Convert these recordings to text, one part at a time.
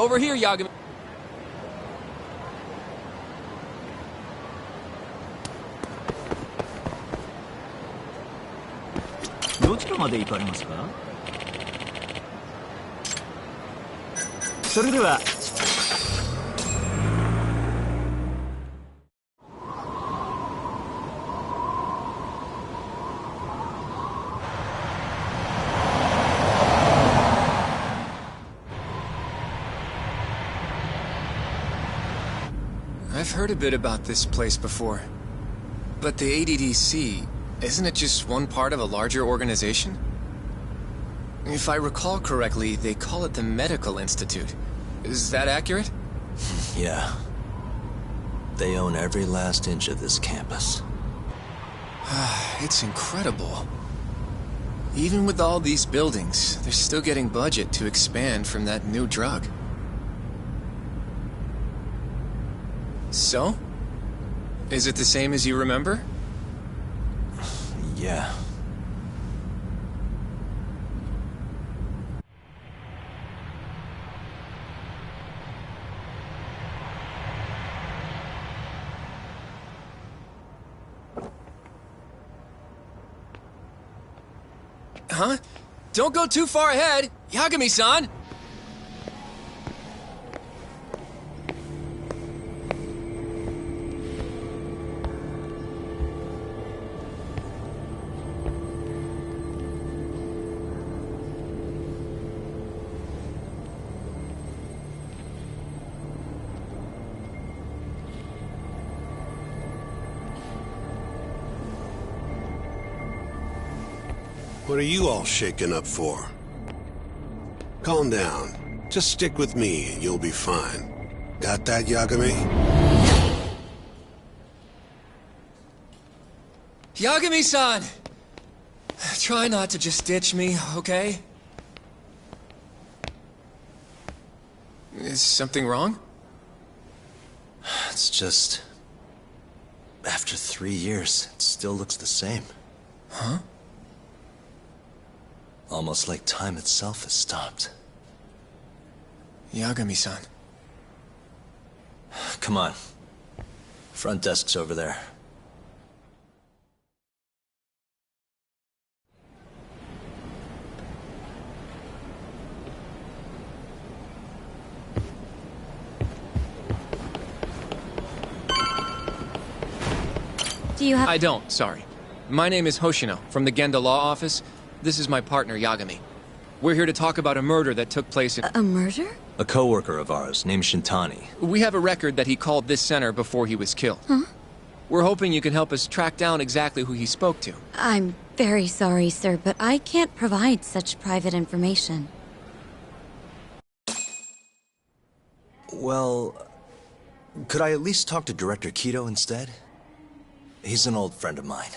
Over here, Yagami. どちらまで行かれますか？それでは。I've heard a bit about this place before. But the ADDC, isn't it just one part of a larger organization? If I recall correctly, they call it the Medical Institute. Is that accurate? Yeah. They own every last inch of this campus. It's incredible. Even with all these buildings, they're still getting budget to expand from that new drug. So? Is it the same as you remember? Yeah. Huh? Don't go too far ahead! Yagami-san! What are you all shaken up for? Calm down. Just stick with me and you'll be fine. Got that, Yagami? Yagami-san! Try not to just ditch me, okay? Is something wrong? It's just... After 3 years, it still looks the same. Huh? Almost like time itself has stopped. Yagami-san. Come on. Front desk's over there. Do you have... I don't, sorry. My name is Hoshino, from the Genda Law Office. This is my partner, Yagami. We're here to talk about a murder that took place in... A murder? A coworker of ours, named Shintani. We have a record that he called this center before he was killed. Huh? We're hoping you can help us track down exactly who he spoke to. I'm very sorry, sir, but I can't provide such private information. Well, could I at least talk to Director Kido instead? He's an old friend of mine.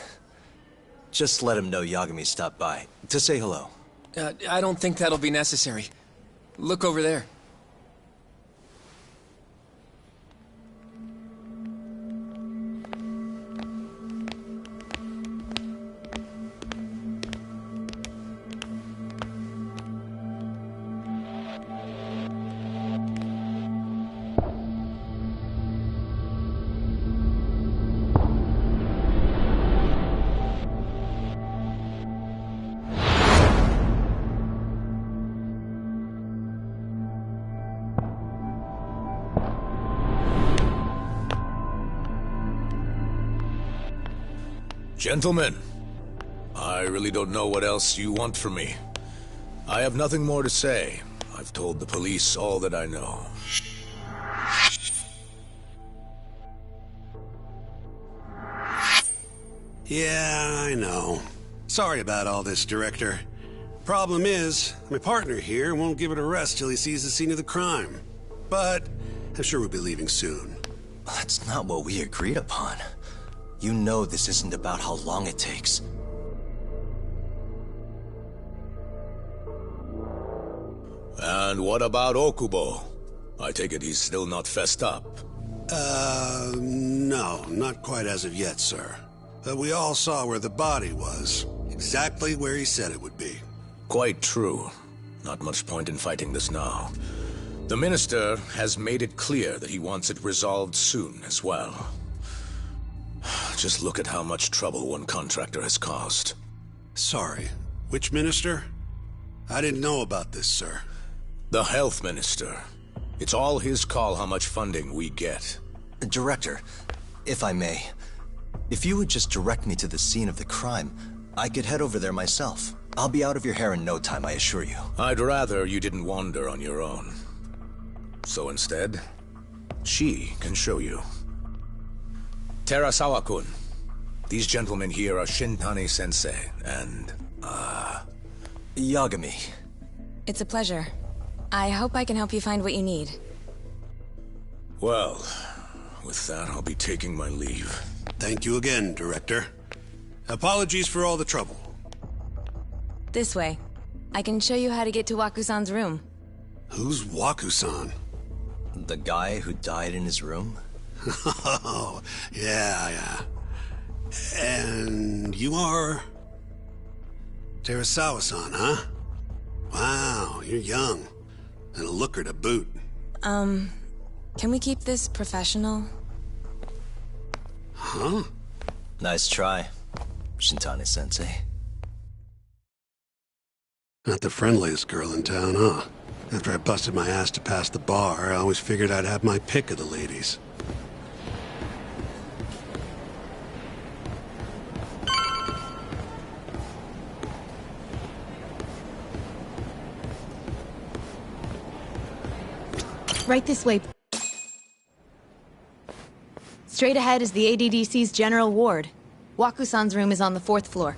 Just let him know Yagami stopped by, to say hello. I don't think that'll be necessary. Look over there. Gentlemen, I really don't know what else you want from me. I have nothing more to say. I've told the police all that I know. Yeah, I know. Sorry about all this, Director. Problem is, my partner here won't give it a rest till he sees the scene of the crime. But I'm sure we'll be leaving soon. That's not what we agreed upon. You know this isn't about how long it takes. And what about Okubo? I take it he's still not fessed up. No, not quite as of yet, sir. We all saw where the body was. Exactly where he said it would be. Quite true. Not much point in fighting this now. The Minister has made it clear that he wants it resolved soon as well. Just look at how much trouble one contractor has caused. Sorry, which minister? I didn't know about this, sir. The Health Minister. It's all his call how much funding we get. Director, if I may, if you would just direct me to the scene of the crime, I could head over there myself. I'll be out of your hair in no time, I assure you. I'd rather you didn't wander on your own. So instead, she can show you. Terasawa-kun, these gentlemen here are Shintani-sensei and, Yagami. It's a pleasure. I hope I can help you find what you need. Well, with that, I'll be taking my leave. Thank you again, Director. Apologies for all the trouble. This way. I can show you how to get to Waku-san's room. Who's Waku-san? The guy who died in his room? Oh, yeah. And you are... Terasawa-san, huh? Wow, you're young. And a looker to boot. Can we keep this professional? Huh? Nice try, Shintani-sensei. Not the friendliest girl in town, huh? After I busted my ass to pass the bar, I always figured I'd have my pick of the ladies. Right this way. Straight ahead is the ADDC's general ward. Waku-san's room is on the 4th floor.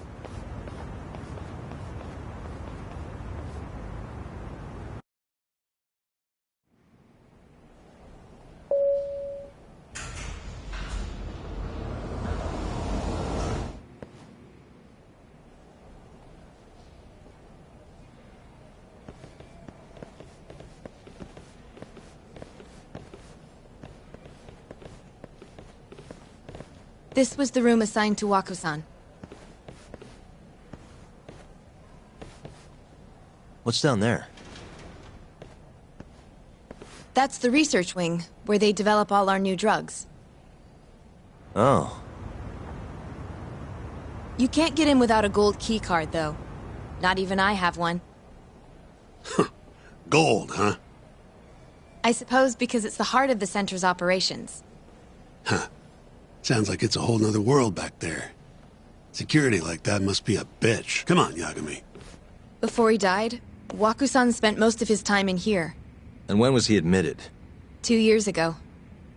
This was the room assigned to Waku-san. What's down there? That's the research wing, where they develop all our new drugs. Oh. You can't get in without a gold key card, though. Not even I have one. Gold, huh? I suppose because it's the heart of the center's operations. Huh. Sounds like it's a whole nother world back there. Security like that must be a bitch. Come on, Yagami. Before he died, Waku-san spent most of his time in here. And when was he admitted? 2 years ago.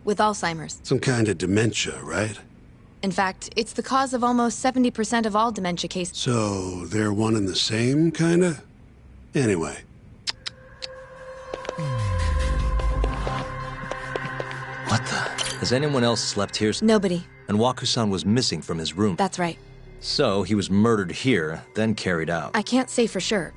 With Alzheimer's. Some kind of dementia, right? In fact, it's the cause of almost 70% of all dementia cases. So, they're one and the same, kinda? Anyway. What the? Has anyone else slept here? Nobody. And Waku-san was missing from his room. That's right. So, he was murdered here, then carried out. I can't say for sure.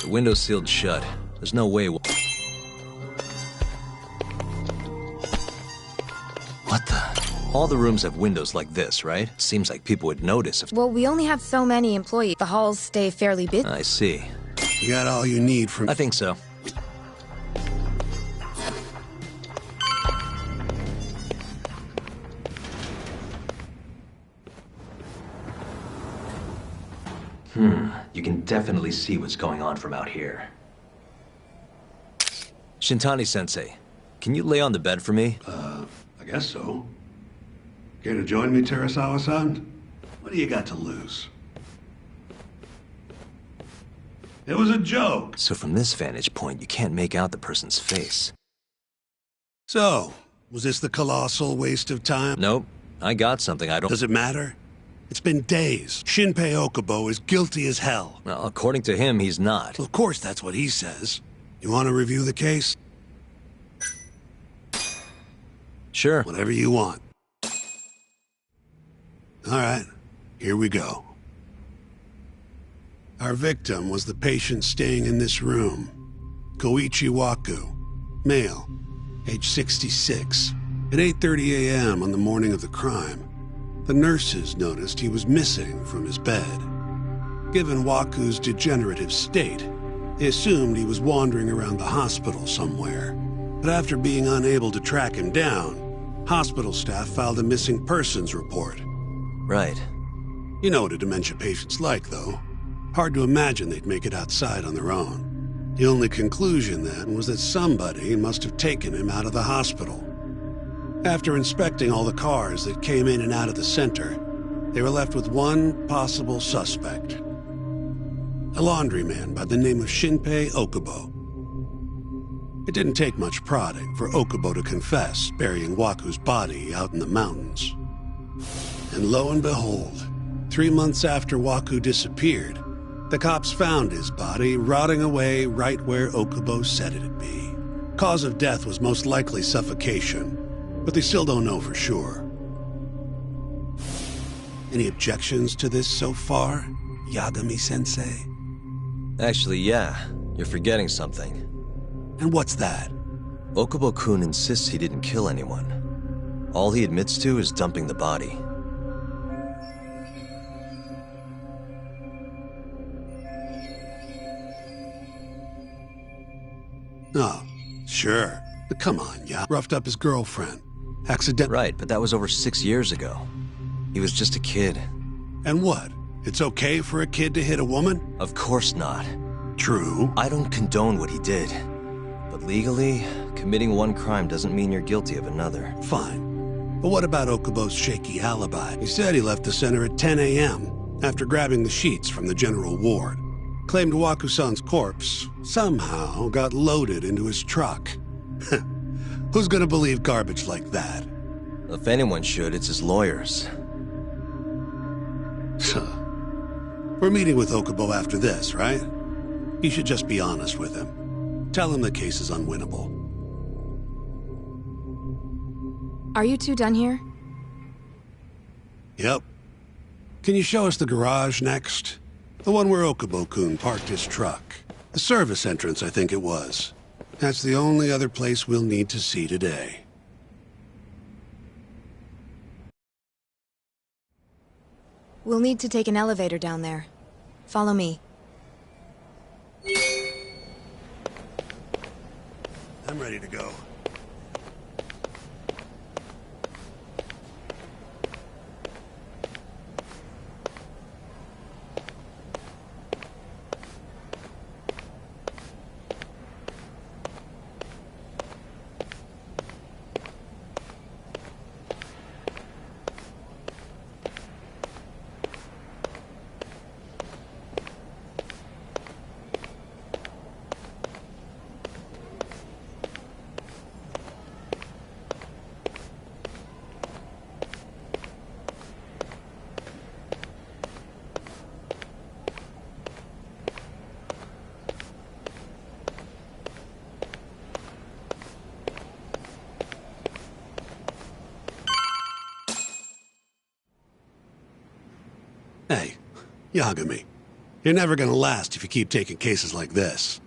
The window's sealed shut. There's no way... What the... All the rooms have windows like this, right? Seems like people would notice if... Well, we only have so many employees. The halls stay fairly busy. I see. You got all you need from... I think so. You can definitely see what's going on from out here. Shintani-sensei, can you lay on the bed for me? I guess so. Care to join me, Terasawa-san? What do you got to lose? It was a joke. So from this vantage point, you can't make out the person's face. So, was this the colossal waste of time? Nope. I got something I don't... Does it matter? It's been days. Shinpei Okubo is guilty as hell. Well, according to him, he's not. Well, of course that's what he says. You want to review the case? Sure. Whatever you want. All right, here we go. Our victim was the patient staying in this room. Koichi Waku, male, age 66. At 8:30 a.m. on the morning of the crime, the nurses noticed he was missing from his bed. Given Waku's degenerative state, they assumed he was wandering around the hospital somewhere. But after being unable to track him down, hospital staff filed a missing persons report. Right. You know what a dementia patient's like, though. Hard to imagine they'd make it outside on their own. The only conclusion then was that somebody must have taken him out of the hospital. After inspecting all the cars that came in and out of the center, they were left with one possible suspect. A laundryman by the name of Shinpei Okubo. It didn't take much prodding for Okubo to confess burying Waku's body out in the mountains. And lo and behold, 3 months after Waku disappeared, the cops found his body rotting away right where Okubo said it'd be. Cause of death was most likely suffocation, but they still don't know for sure. Any objections to this so far, Yagami-sensei? Actually, yeah. You're forgetting something. And what's that? Okubo-kun insists he didn't kill anyone. All he admits to is dumping the body. Oh, sure. But come on, ya. Roughed up his girlfriend. Right, but that was over 6 years ago. He was just a kid. And what? It's okay for a kid to hit a woman? Of course not. True. I don't condone what he did. But legally, committing one crime doesn't mean you're guilty of another. Fine. But what about Okubo's shaky alibi? He said he left the center at 10 a.m. after grabbing the sheets from the general ward. Claimed Waku-san's corpse somehow got loaded into his truck. Who's gonna believe garbage like that? If anyone should, it's his lawyers. We're meeting with Okubo after this, right? You should just be honest with him. Tell him the case is unwinnable. Are you two done here? Yep. Can you show us the garage next? The one where Okubo-kun parked his truck. The service entrance, I think it was. That's the only other place we'll need to see today. We'll need to take an elevator down there. Follow me. I'm ready to go. Hey, Yagami. You're never gonna last if you keep taking cases like this.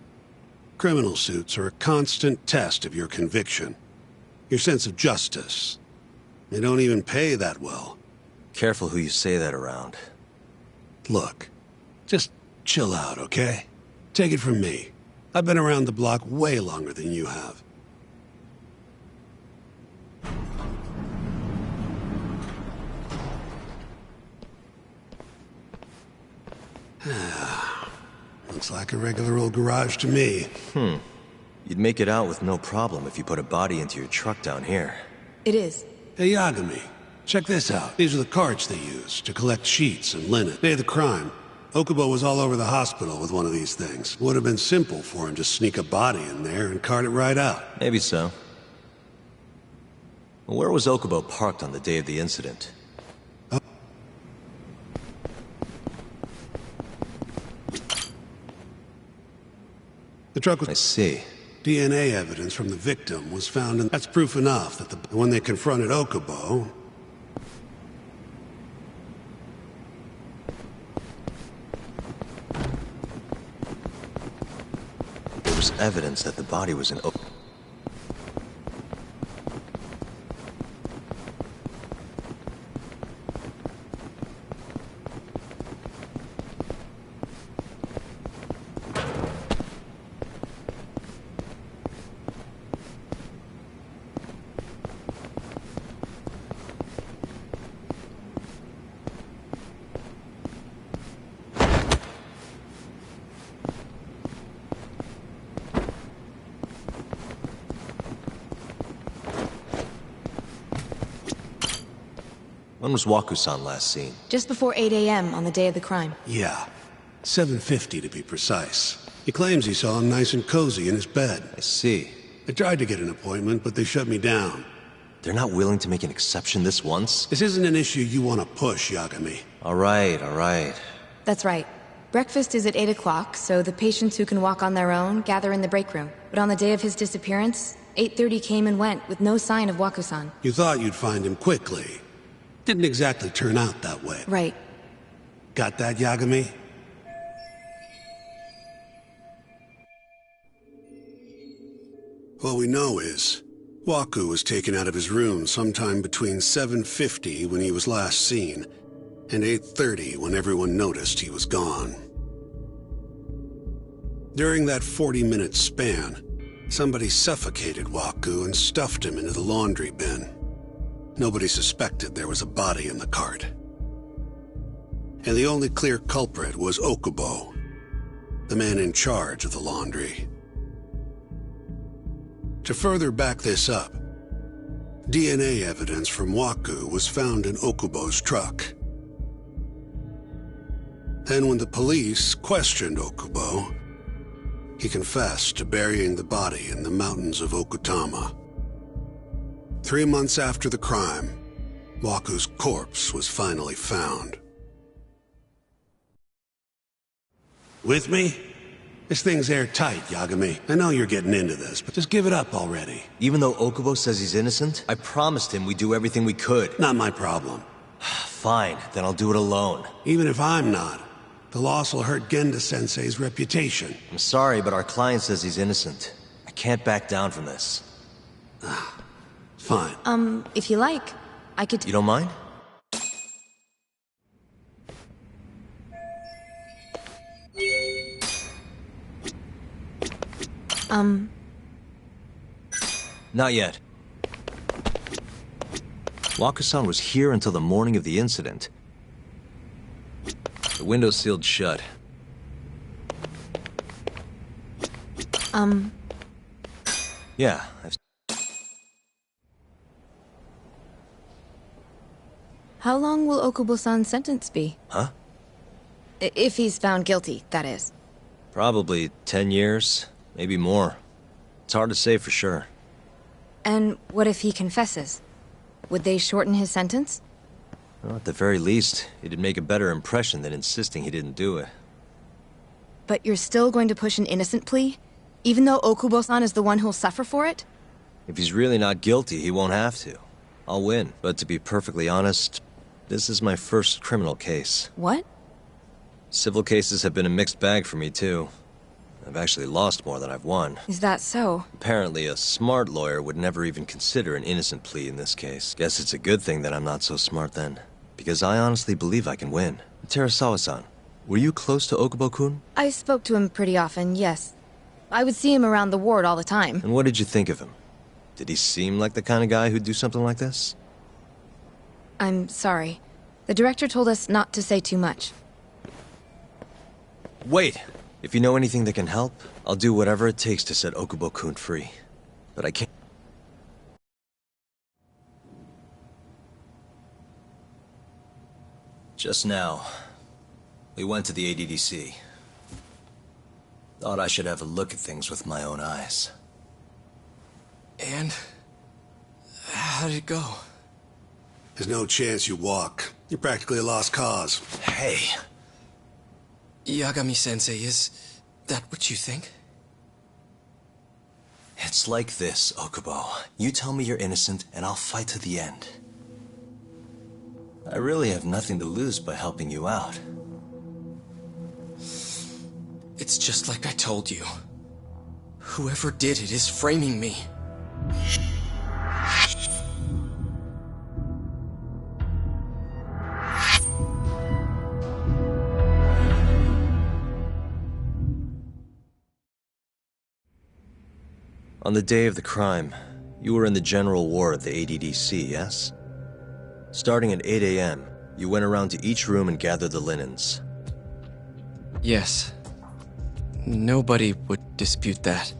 Criminal suits are a constant test of your conviction, your sense of justice. They don't even pay that well. Careful who you say that around. Look, just chill out, okay? Take it from me. I've been around the block way longer than you have. Looks like a regular old garage to me. You'd make it out with no problem if you put a body into your truck down here. It is. Hey, Yagami, check this out. These are the carts they used to collect sheets and linen. Day of the crime, Okubo was all over the hospital with one of these things. Would have been simple for him to sneak a body in there and cart it right out. Maybe so. Well, where was Okubo parked on the day of the incident? The truck was... I see. DNA evidence from the victim was found, and that's proof enough that when they confronted Okubo... There was evidence that the body was in When was Waku-san last seen? Just before 8 a.m. on the day of the crime. Yeah, 7:50 to be precise. He claims he saw him nice and cozy in his bed. I see. I tried to get an appointment, but they shut me down. They're not willing to make an exception this once? This isn't an issue you want to push, Yagami. All right. That's right. Breakfast is at 8 o'clock, so the patients who can walk on their own gather in the break room. But on the day of his disappearance, 8:30 came and went with no sign of Waku-san. You thought you'd find him quickly. Didn't exactly turn out that way. Right. Got that, Yagami? All we know is, Waku was taken out of his room sometime between 7:50 when he was last seen, and 8:30 when everyone noticed he was gone. During that 40-minute span, somebody suffocated Waku and stuffed him into the laundry bin. Nobody suspected there was a body in the cart. And the only clear culprit was Okubo, the man in charge of the laundry. To further back this up, DNA evidence from Waku was found in Okubo's truck. Then when the police questioned Okubo, he confessed to burying the body in the mountains of Okutama. 3 months after the crime, Waku's corpse was finally found. With me? This thing's airtight, Yagami. I know you're getting into this, but just give it up already. Even though Okubo says he's innocent, I promised him we'd do everything we could. Not my problem. Fine, then I'll do it alone. Even if I'm not, the loss will hurt Genda-sensei's reputation. I'm sorry, but our client says he's innocent. I can't back down from this. Fine. If you like, I could... You don't mind? Not yet. Waku-san was here until the morning of the incident. The window's sealed shut. Yeah, How long will Okubo-san's sentence be? Huh? If he's found guilty, that is. Probably 10 years, maybe more. It's hard to say for sure. And what if he confesses? Would they shorten his sentence? Well, at the very least, it'd make a better impression than insisting he didn't do it. But you're still going to push an innocent plea? Even though Okubo-san is the one who'll suffer for it? If he's really not guilty, he won't have to. I'll win. But to be perfectly honest, this is my first criminal case. What? Civil cases have been a mixed bag for me, too. I've actually lost more than I've won. Is that so? Apparently, a smart lawyer would never even consider an innocent plea in this case. Guess it's a good thing that I'm not so smart then. Because I honestly believe I can win. Terasawa-san, were you close to Okubo-kun? I spoke to him pretty often, yes. I would see him around the ward all the time. And what did you think of him? Did he seem like the kind of guy who'd do something like this? I'm sorry. The director told us not to say too much. Wait! If you know anything that can help, I'll do whatever it takes to set Okubo-kun free. But I can't... Just now, we went to the ADDC. Thought I should have a look at things with my own eyes. And? How did it go? There's no chance you walk. You're practically a lost cause. Hey! Yagami-sensei, is that what you think? It's like this, Okubo. You tell me you're innocent, and I'll fight to the end. I really have nothing to lose by helping you out. It's just like I told you. Whoever did it is framing me. On the day of the crime, you were in the general ward of the ADDC, yes? Starting at 8 a.m., you went around to each room and gathered the linens. Yes. Nobody would dispute that.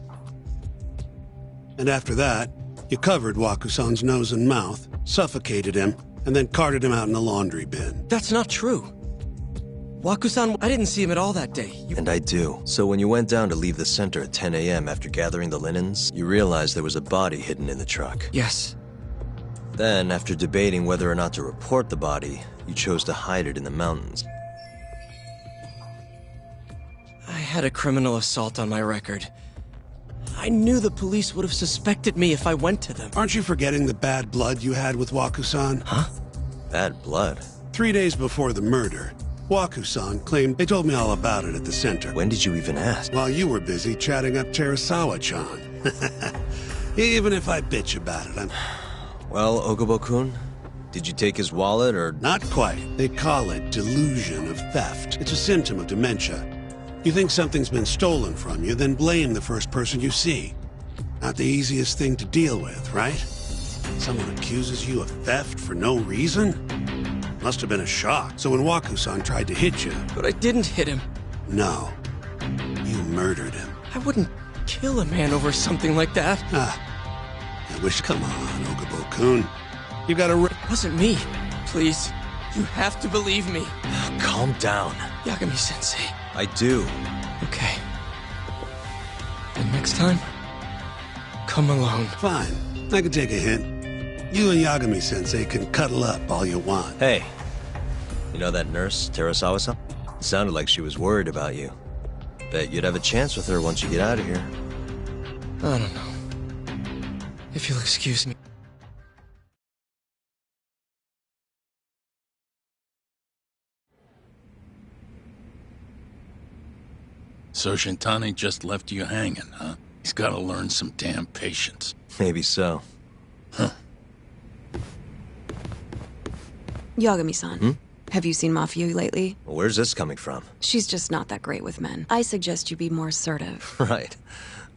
And after that, you covered Waku-san's nose and mouth, suffocated him, and then carted him out in a laundry bin. That's not true. Waku-san, I didn't see him at all that day. And I do. So when you went down to leave the center at 10 a.m. after gathering the linens, you realized there was a body hidden in the truck. Yes. Then, after debating whether or not to report the body, you chose to hide it in the mountains. I had a criminal assault on my record. I knew the police would have suspected me if I went to them. Aren't you forgetting the bad blood you had with Waku-san? Huh? Bad blood? 3 days before the murder, Waku-san claimed they told me all about it at the center. When did you even ask? While you were busy chatting up Terasawa-chan. Even if I bitch about it, I'm... Well, Okubo-kun, did you take his wallet or... Not quite. They call it delusion of theft. It's a symptom of dementia. You think something's been stolen from you, then blame the first person you see. Not the easiest thing to deal with, right? Someone accuses you of theft for no reason? Must have been a shock. So when Waku-san tried to hit you... But I didn't hit him. No. You murdered him. I wouldn't kill a man over something like that. I wish... Come on, Okubo-kun. You got a... It wasn't me. Please. You have to believe me. Calm down. Yagami-sensei. I do. Okay. And next time, come alone. Fine. I can take a hint. You and Yagami-sensei can cuddle up all you want. Hey, you know that nurse, Terasawa-san? It sounded like she was worried about you. Bet you'd have a chance with her once you get out of here. I don't know. If you'll excuse me. So Shintani just left you hanging, huh? He's gotta learn some damn patience. Maybe so. Huh. Yagami-san, have you seen Mafio lately? Where's this coming from? She's just not that great with men. I suggest you be more assertive. Right.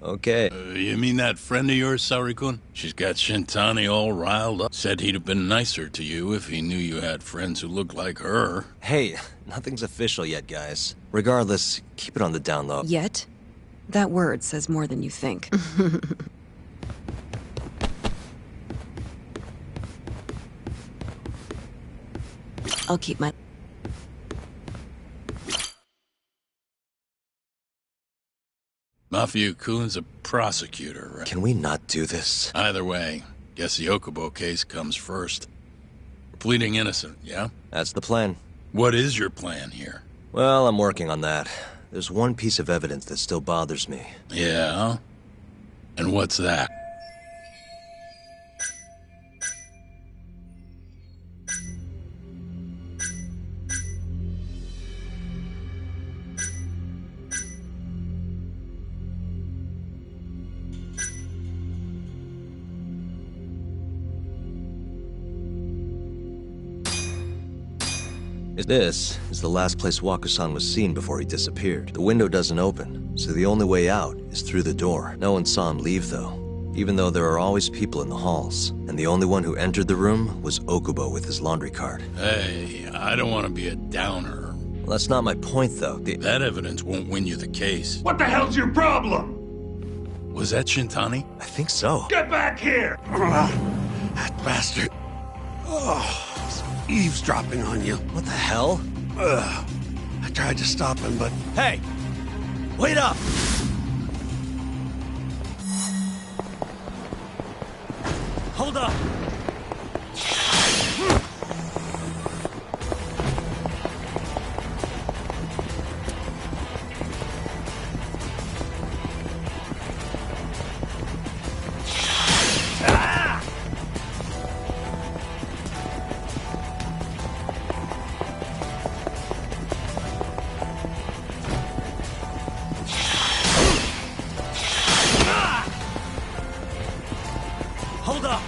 Okay. You mean that friend of yours, Sari-kun? She's got Shintani all riled up. Said he'd have been nicer to you if he knew you had friends who looked like her. Hey, nothing's official yet, guys. Regardless, keep it on the down low. Yet? That word says more than you think. I'll keep my... Mafia-kun's a prosecutor, right? Can we not do this? Either way, guess the Okubo case comes first. We're pleading innocent, yeah? That's the plan. What is your plan here? Well, I'm working on that. There's one piece of evidence that still bothers me. Yeah? And what's that? This is the last place Waku-san was seen before he disappeared. The window doesn't open, so the only way out is through the door. No one saw him leave, though, even though there are always people in the halls. And the only one who entered the room was Okubo with his laundry cart. Hey, I don't want to be a downer. Well, that's not my point, though. That evidence won't win you the case. What the hell's your problem? Was that Shintani? I think so. Get back here! That bastard. Oh. Eavesdropping on you. What the hell? I tried to stop him, but... Hey! Wait up! Hold up! Hold up!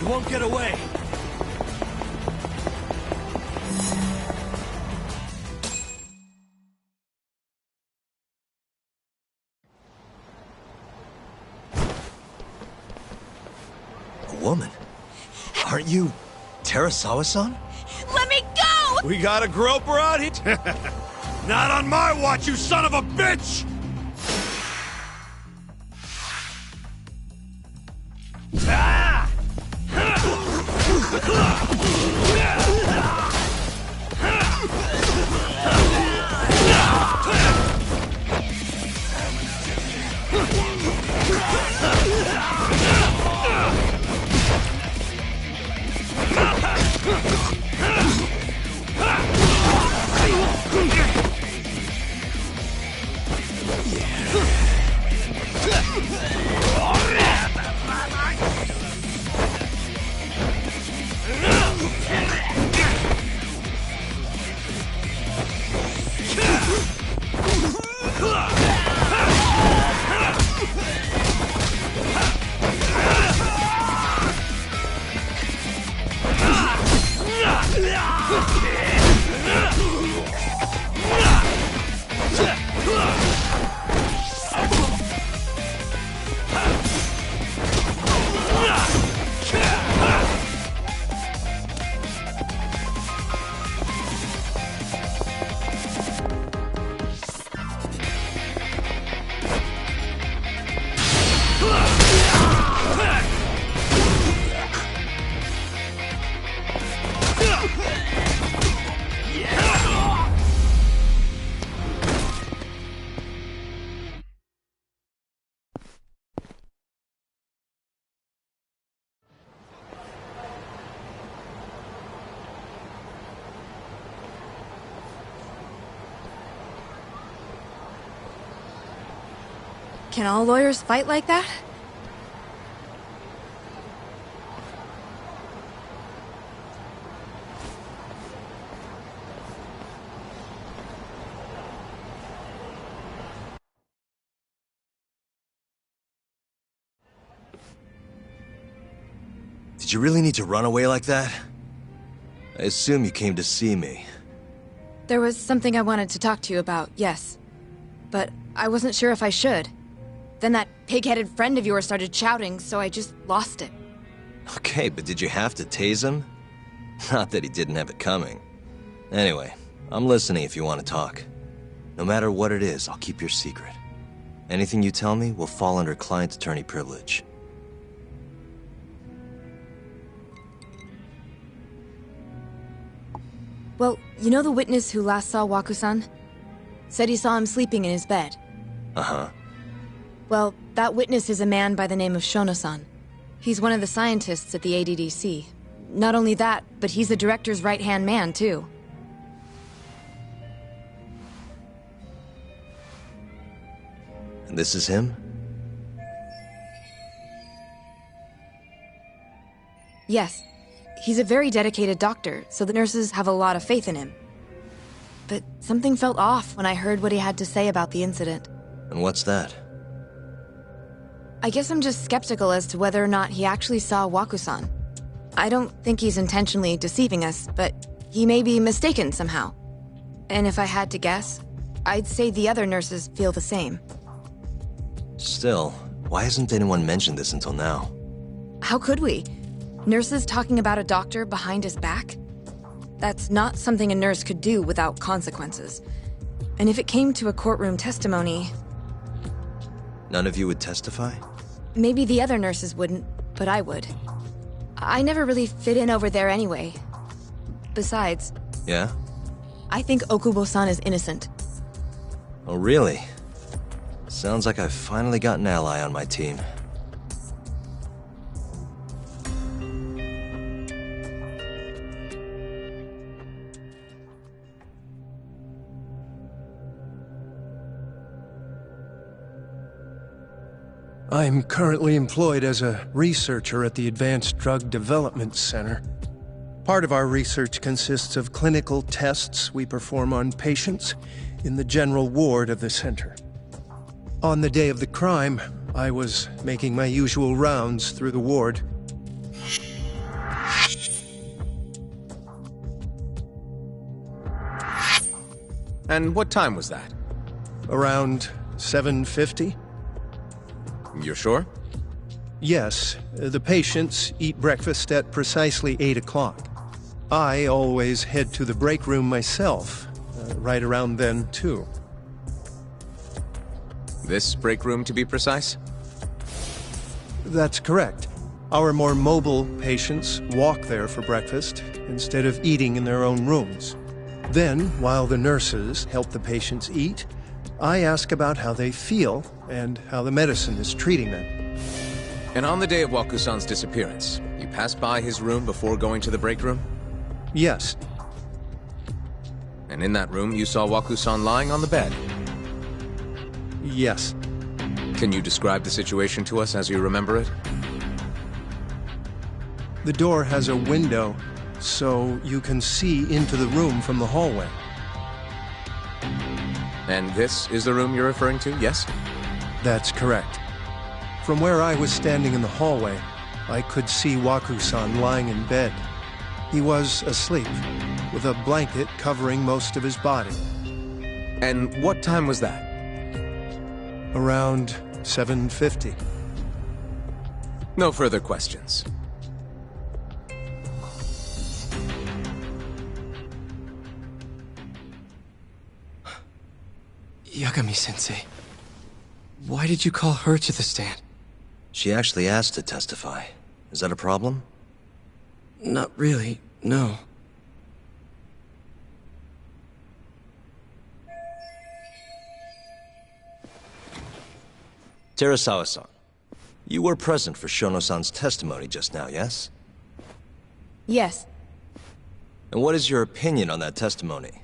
You won't get away! woman. Aren't you Terasawa-san? Let me go! We got a groper out here? Not on my watch, you son of a bitch! Ah! Can all lawyers fight like that? Did you really need to run away like that? I assume you came to see me. There was something I wanted to talk to you about, yes. But I wasn't sure if I should. Then that pig-headed friend of yours started shouting, so I just lost it. Okay, but did you have to tase him? Not that he didn't have it coming. Anyway, I'm listening if you want to talk. No matter what it is, I'll keep your secret. Anything you tell me will fall under client-attorney privilege. Well, you know the witness who last saw Waku-san? Said he saw him sleeping in his bed. Uh-huh. Well, that witness is a man by the name of Shono-san. He's one of the scientists at the ADDC. Not only that, but he's the director's right-hand man, too. And this is him? Yes. He's a very dedicated doctor, so the nurses have a lot of faith in him. But something felt off when I heard what he had to say about the incident. And what's that? I guess I'm just skeptical as to whether or not he actually saw Waku-san. I don't think he's intentionally deceiving us, but he may be mistaken somehow. And if I had to guess, I'd say the other nurses feel the same. Still, why hasn't anyone mentioned this until now? How could we? Nurses talking about a doctor behind his back? That's not something a nurse could do without consequences. And if it came to a courtroom testimony... None of you would testify? Maybe the other nurses wouldn't, but I would. I never really fit in over there anyway. Besides... Yeah? I think Okubo-san is innocent. Oh, really? Sounds like I've finally got an ally on my team. I'm currently employed as a researcher at the Advanced Drug Development Center. Part of our research consists of clinical tests we perform on patients in the general ward of the center. On the day of the crime, I was making my usual rounds through the ward. And what time was that? Around 7:50? You're sure? Yes, the patients eat breakfast at precisely 8 o'clock. I always head to the break room myself, right around then, too. This break room, to be precise? That's correct. Our more mobile patients walk there for breakfast instead of eating in their own rooms. Then, while the nurses help the patients eat, I ask about how they feel and how the medicine is treating them. And on the day of Wakusan's disappearance, you passed by his room before going to the break room? Yes. And in that room, you saw Wakusan lying on the bed? Yes. Can you describe the situation to us as you remember it? The door has a window, so you can see into the room from the hallway. And this is the room you're referring to, yes? That's correct. From where I was standing in the hallway, I could see Waku-san lying in bed. He was asleep, with a blanket covering most of his body. And what time was that? Around 7:50. No further questions. Yagami-sensei, why did you call her to the stand? She actually asked to testify. Is that a problem? Not really, no. Terasawa-san, you were present for Shono-san's testimony just now, yes? Yes. And what is your opinion on that testimony?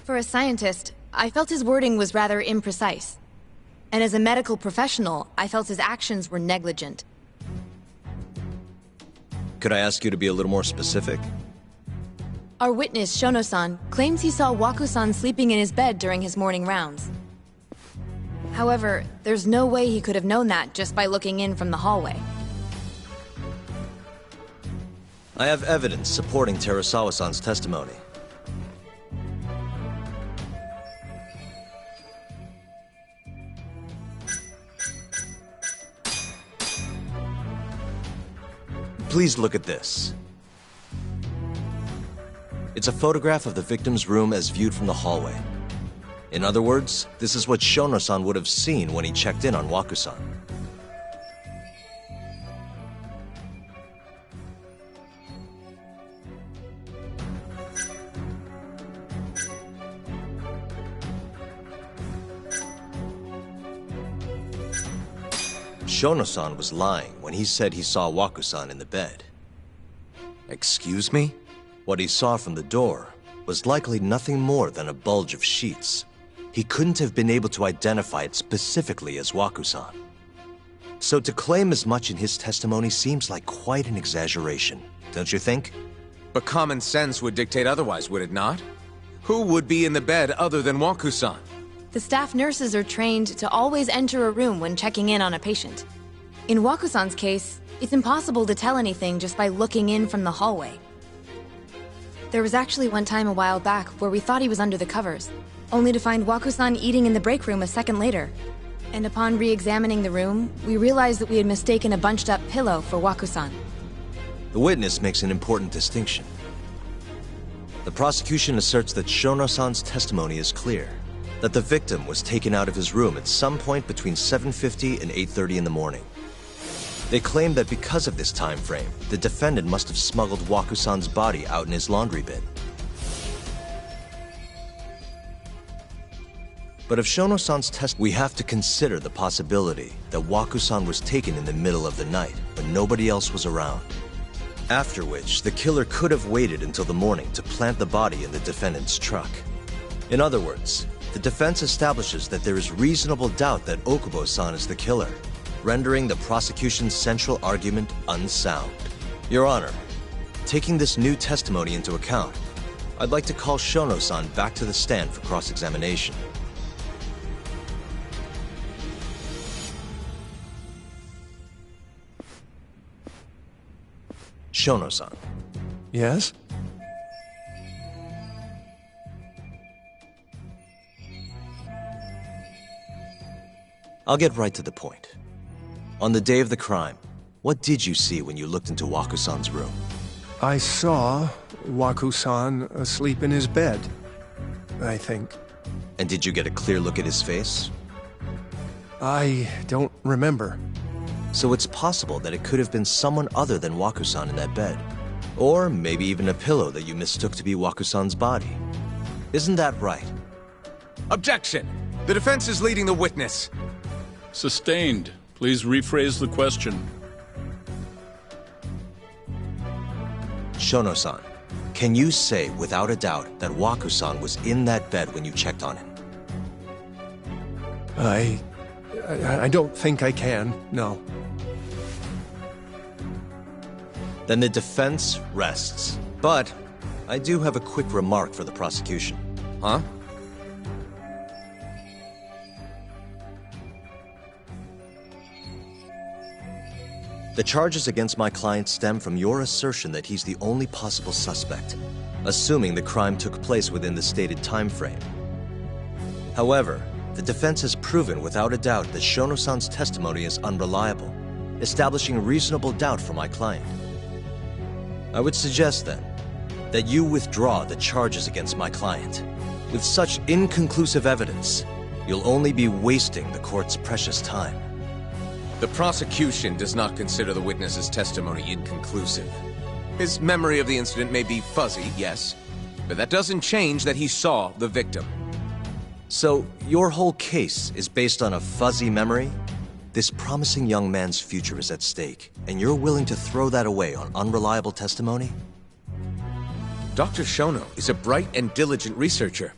For a scientist, I felt his wording was rather imprecise. And as a medical professional, I felt his actions were negligent. Could I ask you to be a little more specific? Our witness, Shono-san, claims he saw Waku-san sleeping in his bed during his morning rounds. However, there's no way he could have known that just by looking in from the hallway. I have evidence supporting Terasawa-san's testimony. Please look at this. It's a photograph of the victim's room as viewed from the hallway. In other words, this is what Shono-san would have seen when he checked in on Waku-san. Shono-san was lying when he said he saw Waku-san in the bed. Excuse me? What he saw from the door was likely nothing more than a bulge of sheets. He couldn't have been able to identify it specifically as Waku-san. So to claim as much in his testimony seems like quite an exaggeration, don't you think? But common sense would dictate otherwise, would it not? Who would be in the bed other than Waku-san? The staff nurses are trained to always enter a room when checking in on a patient. In Waku-san's case, it's impossible to tell anything just by looking in from the hallway. There was actually one time a while back where we thought he was under the covers, only to find Waku-san eating in the break room a second later. And upon re-examining the room, we realized that we had mistaken a bunched-up pillow for Waku-san. The witness makes an important distinction. The prosecution asserts that Shono-san's testimony is clear, that the victim was taken out of his room at some point between 7:50 and 8:30 in the morning. They claim that because of this time frame, the defendant must have smuggled Waku-san's body out in his laundry bin. But if Shono-san's we have to consider the possibility that Waku-san was taken in the middle of the night when nobody else was around. After which, the killer could have waited until the morning to plant the body in the defendant's truck. In other words, the defense establishes that there is reasonable doubt that Okubo-san is the killer, rendering the prosecution's central argument unsound. Your Honor, taking this new testimony into account, I'd like to call Shono-san back to the stand for cross-examination. Shono-san. Yes? I'll get right to the point. On the day of the crime, What did you see when you looked into Waku-san's room? I saw Waku-san asleep in his bed, I think. And did you get a clear look at his face? I don't remember. So it's possible that it could have been someone other than Waku-san in that bed. Or maybe even a pillow that you mistook to be Waku-san's body. Isn't that right? Objection! The defense is leading the witness. Sustained. Please rephrase the question. Shono-san, can you say without a doubt that Waku-san was in that bed when you checked on him? I don't think I can, no. Then the defense rests. But I do have a quick remark for the prosecution. Huh? The charges against my client stem from your assertion that he's the only possible suspect, assuming the crime took place within the stated time frame. However, the defense has proven without a doubt that Shono-san's testimony is unreliable, establishing reasonable doubt for my client. I would suggest, then, that you withdraw the charges against my client. With such inconclusive evidence, you'll only be wasting the court's precious time. The prosecution does not consider the witness's testimony inconclusive. His memory of the incident may be fuzzy, yes, but that doesn't change that he saw the victim. So, your whole case is based on a fuzzy memory? This promising young man's future is at stake, and you're willing to throw that away on unreliable testimony? Dr. Shono is a bright and diligent researcher.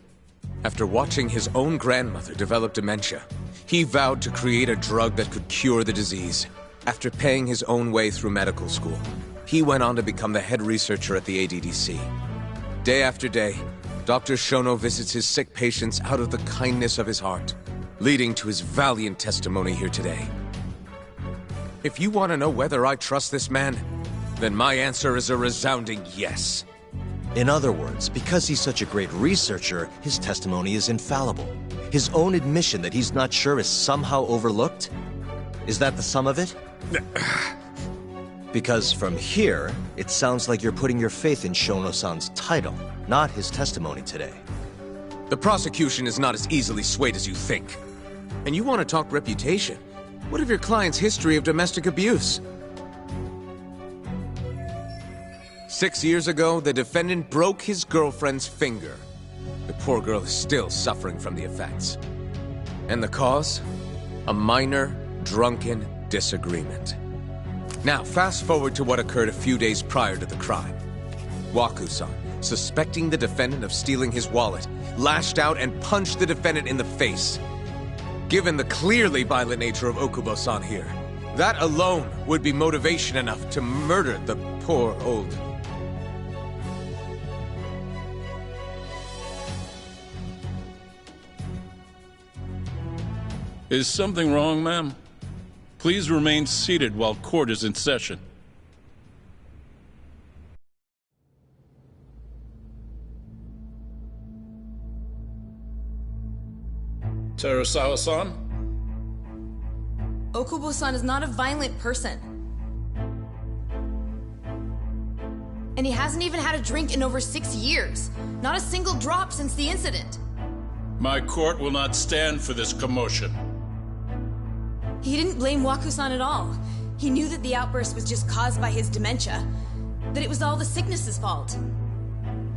After watching his own grandmother develop dementia, he vowed to create a drug that could cure the disease. After paying his own way through medical school, he went on to become the head researcher at the ADDC. Day after day, Dr. Shono visits his sick patients out of the kindness of his heart, leading to his valiant testimony here today. If you want to know whether I trust this man, then my answer is a resounding yes. In other words, because he's such a great researcher, his testimony is infallible. His own admission that he's not sure is somehow overlooked? Is that the sum of it? Because from here, it sounds like you're putting your faith in Shono-san's title, not his testimony today. The prosecution is not as easily swayed as you think. And you want to talk reputation? What of your client's history of domestic abuse? 6 years ago, the defendant broke his girlfriend's finger. The poor girl is still suffering from the effects. And the cause? A minor, drunken disagreement. Now, fast forward to what occurred a few days prior to the crime. Waku-san, suspecting the defendant of stealing his wallet, lashed out and punched the defendant in the face. Given the clearly violent nature of Okubo-san here, that alone would be motivation enough to murder the poor old... Is something wrong, ma'am? Please remain seated while court is in session. Terasawa-san? Okubo-san is not a violent person. And he hasn't even had a drink in over 6 years. Not a single drop since the incident. My court will not stand for this commotion. He didn't blame Waku-san at all. He knew that the outburst was just caused by his dementia, that it was all the sickness's fault.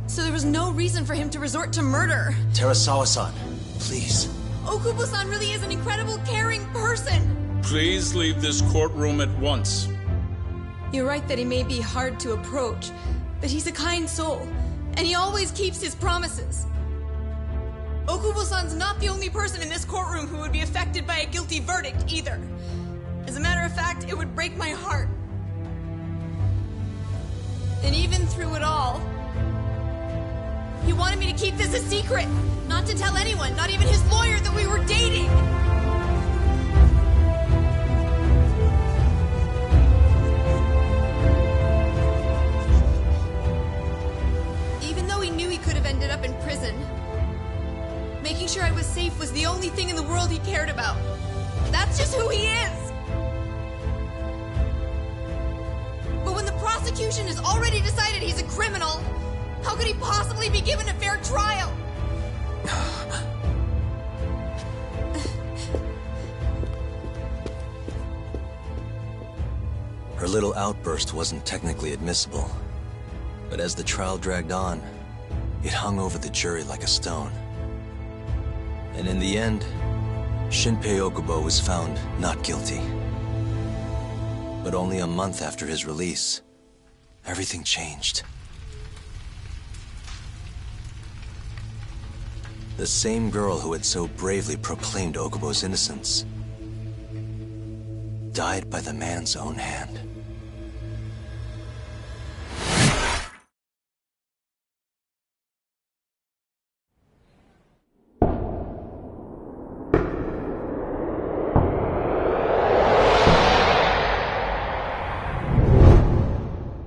So there was no reason for him to resort to murder. Terasawa-san, please. Okubo-san really is an incredible, caring person. Please leave this courtroom at once. You're right that he may be hard to approach, but he's a kind soul, and he always keeps his promises. Okubo-san's not the only person in this courtroom who would be affected by a guilty verdict, either. As a matter of fact, it would break my heart. And even through it all, he wanted me to keep this a secret, not to tell anyone, not even his lawyer, that we were dating. Even though he knew he could have ended up in prison, making sure I was safe was the only thing in the world he cared about. That's just who he is! prosecution has already decided he's a criminal. How could he possibly be given a fair trial? Her little outburst wasn't technically admissible, but as the trial dragged on, it hung over the jury like a stone. And in the end, Shinpei Okubo was found not guilty. But only a month after his release, everything changed. The same girl who had so bravely proclaimed Okubo's innocence died by the man's own hand.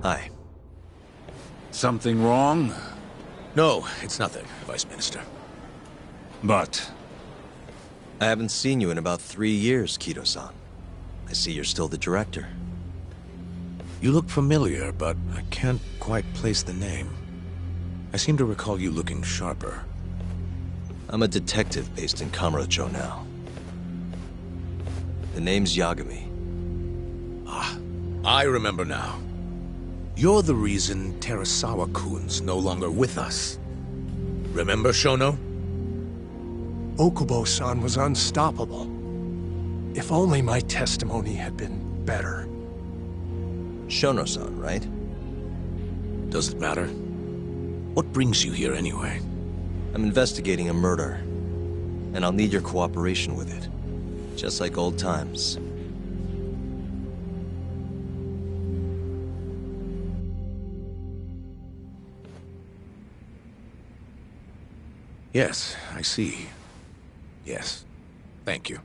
Hi. Something wrong? No, it's nothing, Vice Minister. But... I haven't seen you in about 3 years, Kido-san. I see you're still the director. You look familiar, but I can't quite place the name. I seem to recall you looking sharper. I'm a detective based in Kamurocho now. The name's Yagami. Ah, I remember now. You're the reason Terasawa-kun's no longer with us. Remember, Shono? Okubo-san was unstoppable. If only my testimony had been better. Shono-san, right? Does it matter? What brings you here anyway? I'm investigating a murder, and I'll need your cooperation with it. Just like old times. Yes, I see. Yes. Thank you.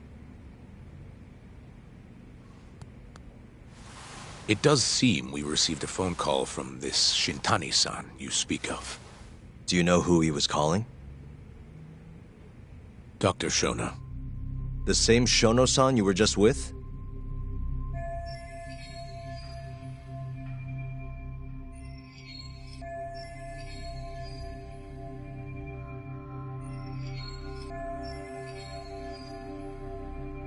It does seem we received a phone call from this Shintani-san you speak of. Do you know who he was calling? Dr. Shono. The same Shono-san you were just with?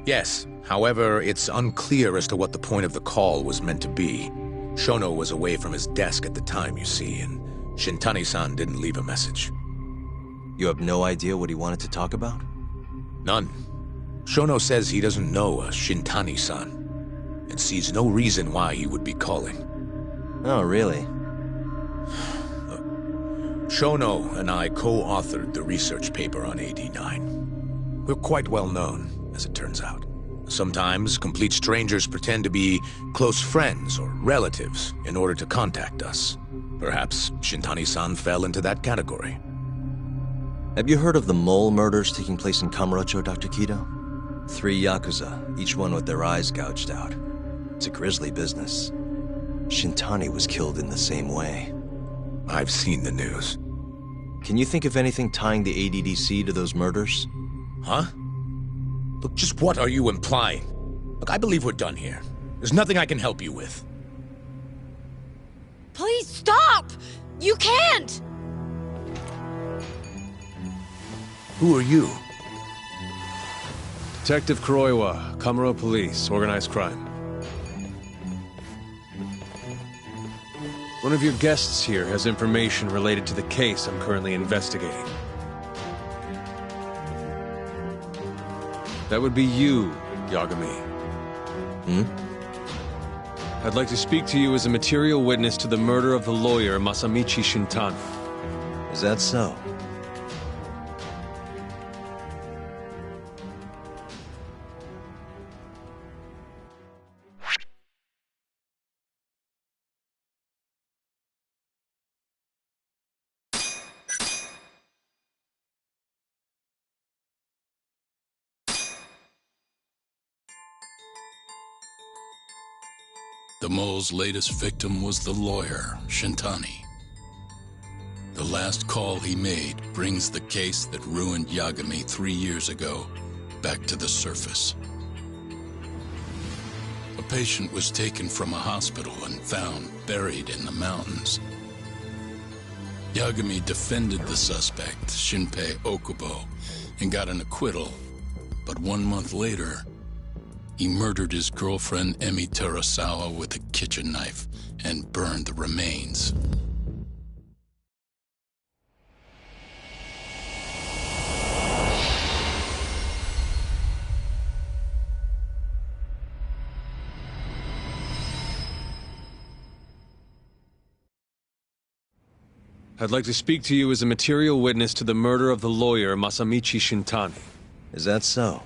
Yes. However, it's unclear as to what the point of the call was meant to be. Shono was away from his desk at the time, you see, and Shintani-san didn't leave a message. You have no idea what he wanted to talk about? None. Shono says he doesn't know a Shintani-san, and sees no reason why he would be calling. Oh, really? Shono and I co-authored the research paper on AD9. We're quite well known, as it turns out. Sometimes, complete strangers pretend to be close friends or relatives in order to contact us. Perhaps Shintani-san fell into that category. Have you heard of the mole murders taking place in Kamurocho, Dr. Kido? 3 Yakuza, each one with their eyes gouged out. It's a grisly business. Shintani was killed in the same way. I've seen the news. Can you think of anything tying the ADDC to those murders? Huh? Look, just what are you implying? Look, I believe we're done here. There's nothing I can help you with. Please stop! You can't! Who are you? Detective Kuroiwa, Kamuro Police, Organized Crime. One of your guests here has information related to the case I'm currently investigating. That would be you, Yagami. I'd like to speak to you as a material witness to the murder of the lawyer Masamichi Shintani. Is that so? The mole's latest victim was the lawyer, Shintani. The last call he made brings the case that ruined Yagami 3 years ago back to the surface. A patient was taken from a hospital and found buried in the mountains. Yagami defended the suspect, Shinpei Okubo, and got an acquittal. But 1 month later, he murdered his girlfriend Emi Terasawa with a kitchen knife and burned the remains. I'd like to speak to you as a material witness to the murder of the lawyer Masamichi Shintani. Is that so?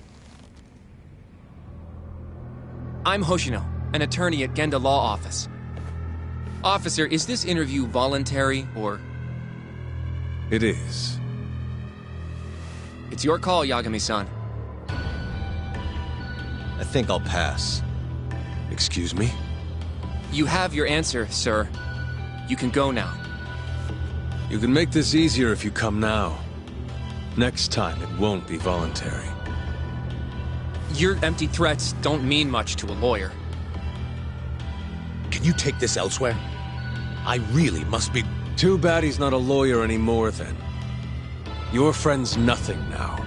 I'm Hoshino, an attorney at Genda Law Office. Officer, is this interview voluntary, or...? It is. It's your call, Yagami-san. I think I'll pass. Excuse me? You have your answer, sir. You can go now. You can make this easier if you come now. Next time, it won't be voluntary. Your empty threats don't mean much to a lawyer. Can you take this elsewhere? I really must be... Too bad he's not a lawyer anymore, then. Your friend's nothing now.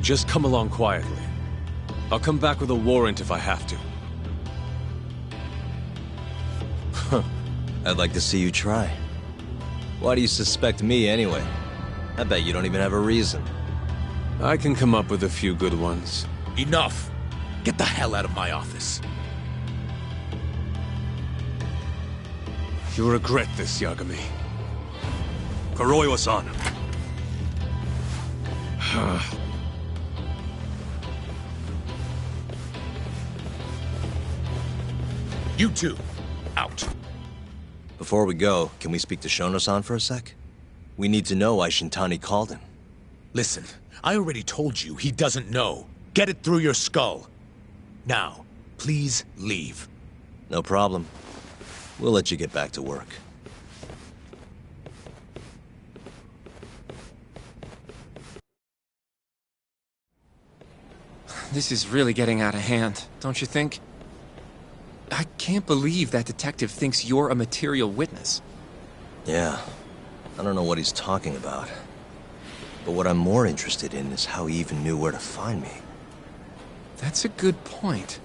Just come along quietly. I'll come back with a warrant if I have to. Huh. I'd like to see you try. Why do you suspect me, anyway? I bet you don't even have a reason. I can come up with a few good ones. Enough! Get the hell out of my office. You'll regret this, Yagami. Kuroiwa-san. You two, out. Before we go, can we speak to Shono-san for a sec? We need to know why Shintani called him. Listen, I already told you he doesn't know. Get it through your skull. Now, please leave. No problem. We'll let you get back to work. This is really getting out of hand, don't you think? I can't believe that detective thinks you're a material witness. Yeah. I don't know what he's talking about. But what I'm more interested in is how he even knew where to find me. That's a good point.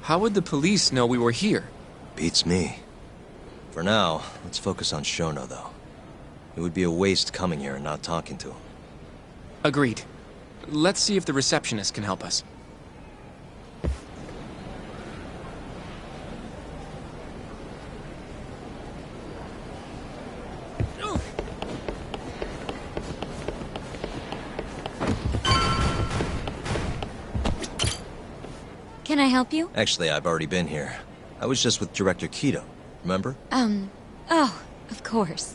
How would the police know we were here? Beats me. For now, let's focus on Shono, though. It would be a waste coming here and not talking to him. Agreed. Let's see if the receptionist can help us. Can I help you? Actually, I've already been here. I was just with Director Kido, remember? Oh, of course.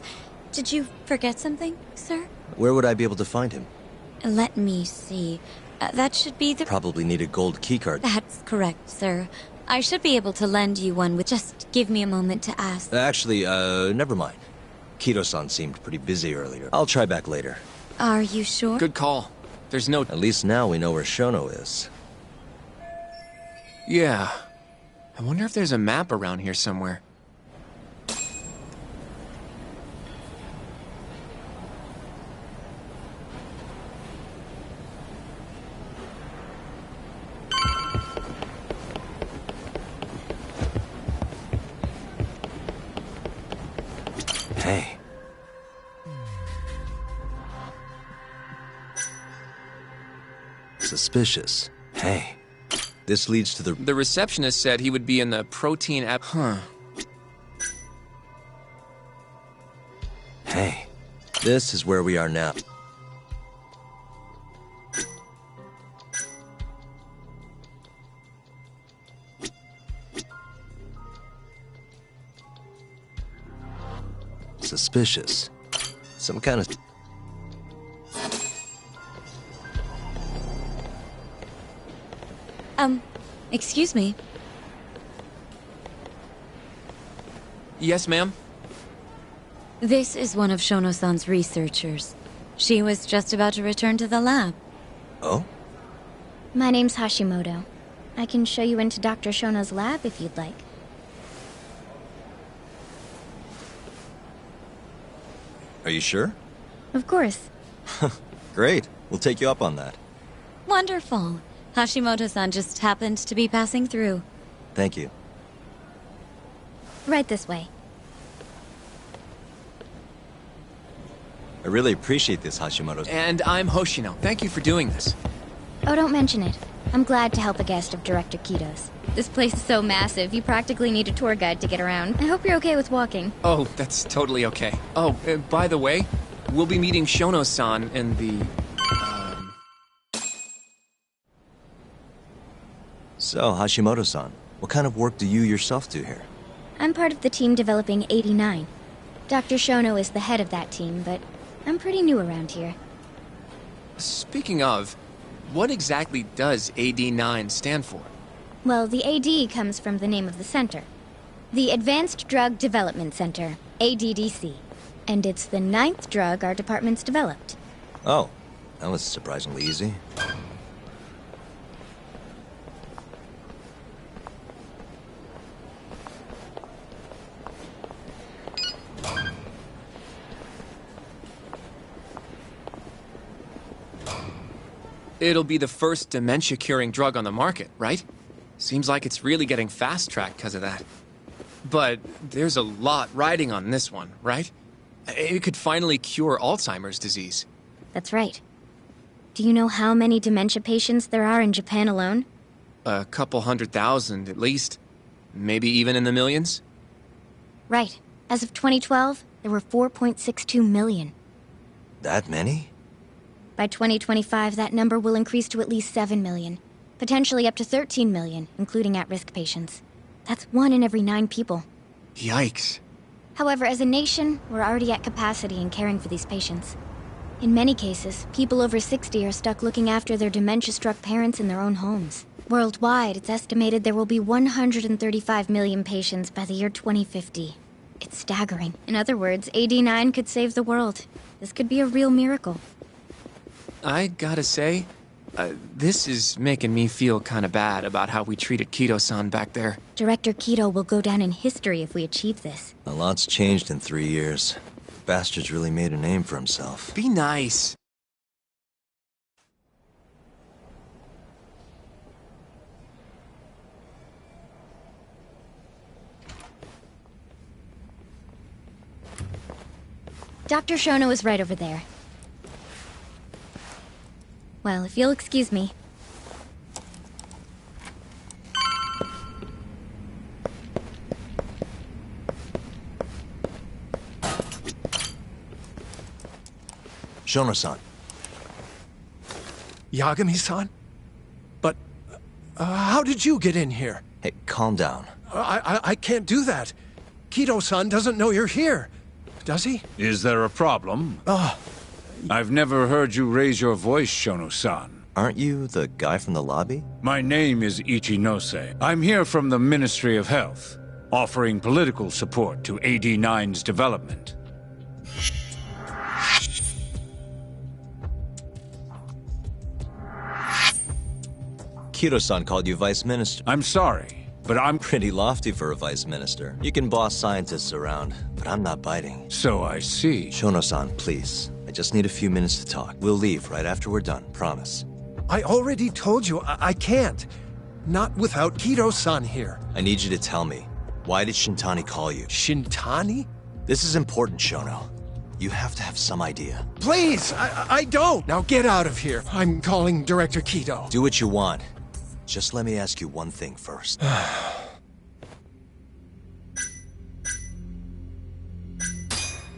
Did you forget something, sir? Where would I be able to find him? Let me see. That should be the... Probably need a gold keycard. That's correct, sir. I should be able to lend you one with... Just give me a moment to ask. Actually, never mind. Kido-san seemed pretty busy earlier. I'll try back later. Are you sure? Good call. There's no... At least now we know where Shono is. Yeah. I wonder if there's a map around here somewhere. Hey. Suspicious. Hey. This leads to the... The receptionist said he would be in the protein app... Huh. Hey. This is where we are now. Suspicious. Some kind of... Excuse me. Yes, ma'am? This is one of Shono-san's researchers. She was just about to return to the lab. Oh? My name's Hashimoto. I can show you into Dr. Shono's lab if you'd like. Are you sure? Of course. Great. We'll take you up on that. Wonderful. Hashimoto-san just happened to be passing through. Thank you. Right this way. I really appreciate this, Hashimoto. And I'm Hoshino. Thank you for doing this. Oh, don't mention it. I'm glad to help a guest of Director Kito's. This place is so massive, you practically need a tour guide to get around. I hope you're okay with walking. Oh, that's totally okay. Oh, by the way, we'll be meeting Shono-san in the... So, Hashimoto-san, what kind of work do you yourself do here? I'm part of the team developing 89. Dr. Shono is the head of that team, but I'm pretty new around here. Speaking of, what exactly does AD9 stand for? Well, the AD comes from the name of the center. The Advanced Drug Development Center, ADDC. And it's the 9th drug our department's developed. Oh, that was surprisingly easy. It'll be the first dementia-curing drug on the market, right? Seems like it's really getting fast-tracked because of that. But there's a lot riding on this one, right? It could finally cure Alzheimer's disease. That's right. Do you know how many dementia patients there are in Japan alone? A couple 100,000 at least. Maybe even in the millions? Right. As of 2012, there were 4.62 million. That many? By 2025, that number will increase to at least 7 million. Potentially up to 13 million, including at-risk patients. That's 1 in every 9 people. Yikes. However, as a nation, we're already at capacity in caring for these patients. In many cases, people over 60 are stuck looking after their dementia-struck parents in their own homes. Worldwide, it's estimated there will be 135 million patients by the year 2050. It's staggering. In other words, AD9 could save the world. This could be a real miracle. I gotta say, this is making me feel kinda bad about how we treated Kito-san back there. Director Kito will go down in history if we achieve this. A lot's changed in 3 years. Bastard's really made a name for himself. Be nice. Dr. Shono is right over there. Well, if you'll excuse me. Shono-san. Yagami-san? But, how did you get in here? Hey, calm down. I can't do that. Kito-san doesn't know you're here. Does he? Is there a problem? I've never heard you raise your voice, Shono-san. Aren't you the guy from the lobby? My name is Ichinose. I'm here from the Ministry of Health, offering political support to AD9's development. Kito-san called you vice minister. I'm sorry, but I'm pretty lofty for a vice minister. You can boss scientists around, but I'm not biting. So I see. Shono-san, please. I just need a few minutes to talk. We'll leave right after we're done, promise. I already told you I can't. Not without Kito-san here. I need you to tell me. Why did Shintani call you? Shintani? This is important, Shono. You have to have some idea. Please, I don't! Now get out of here. I'm calling Director Kito. Do what you want. Just let me ask you one thing first.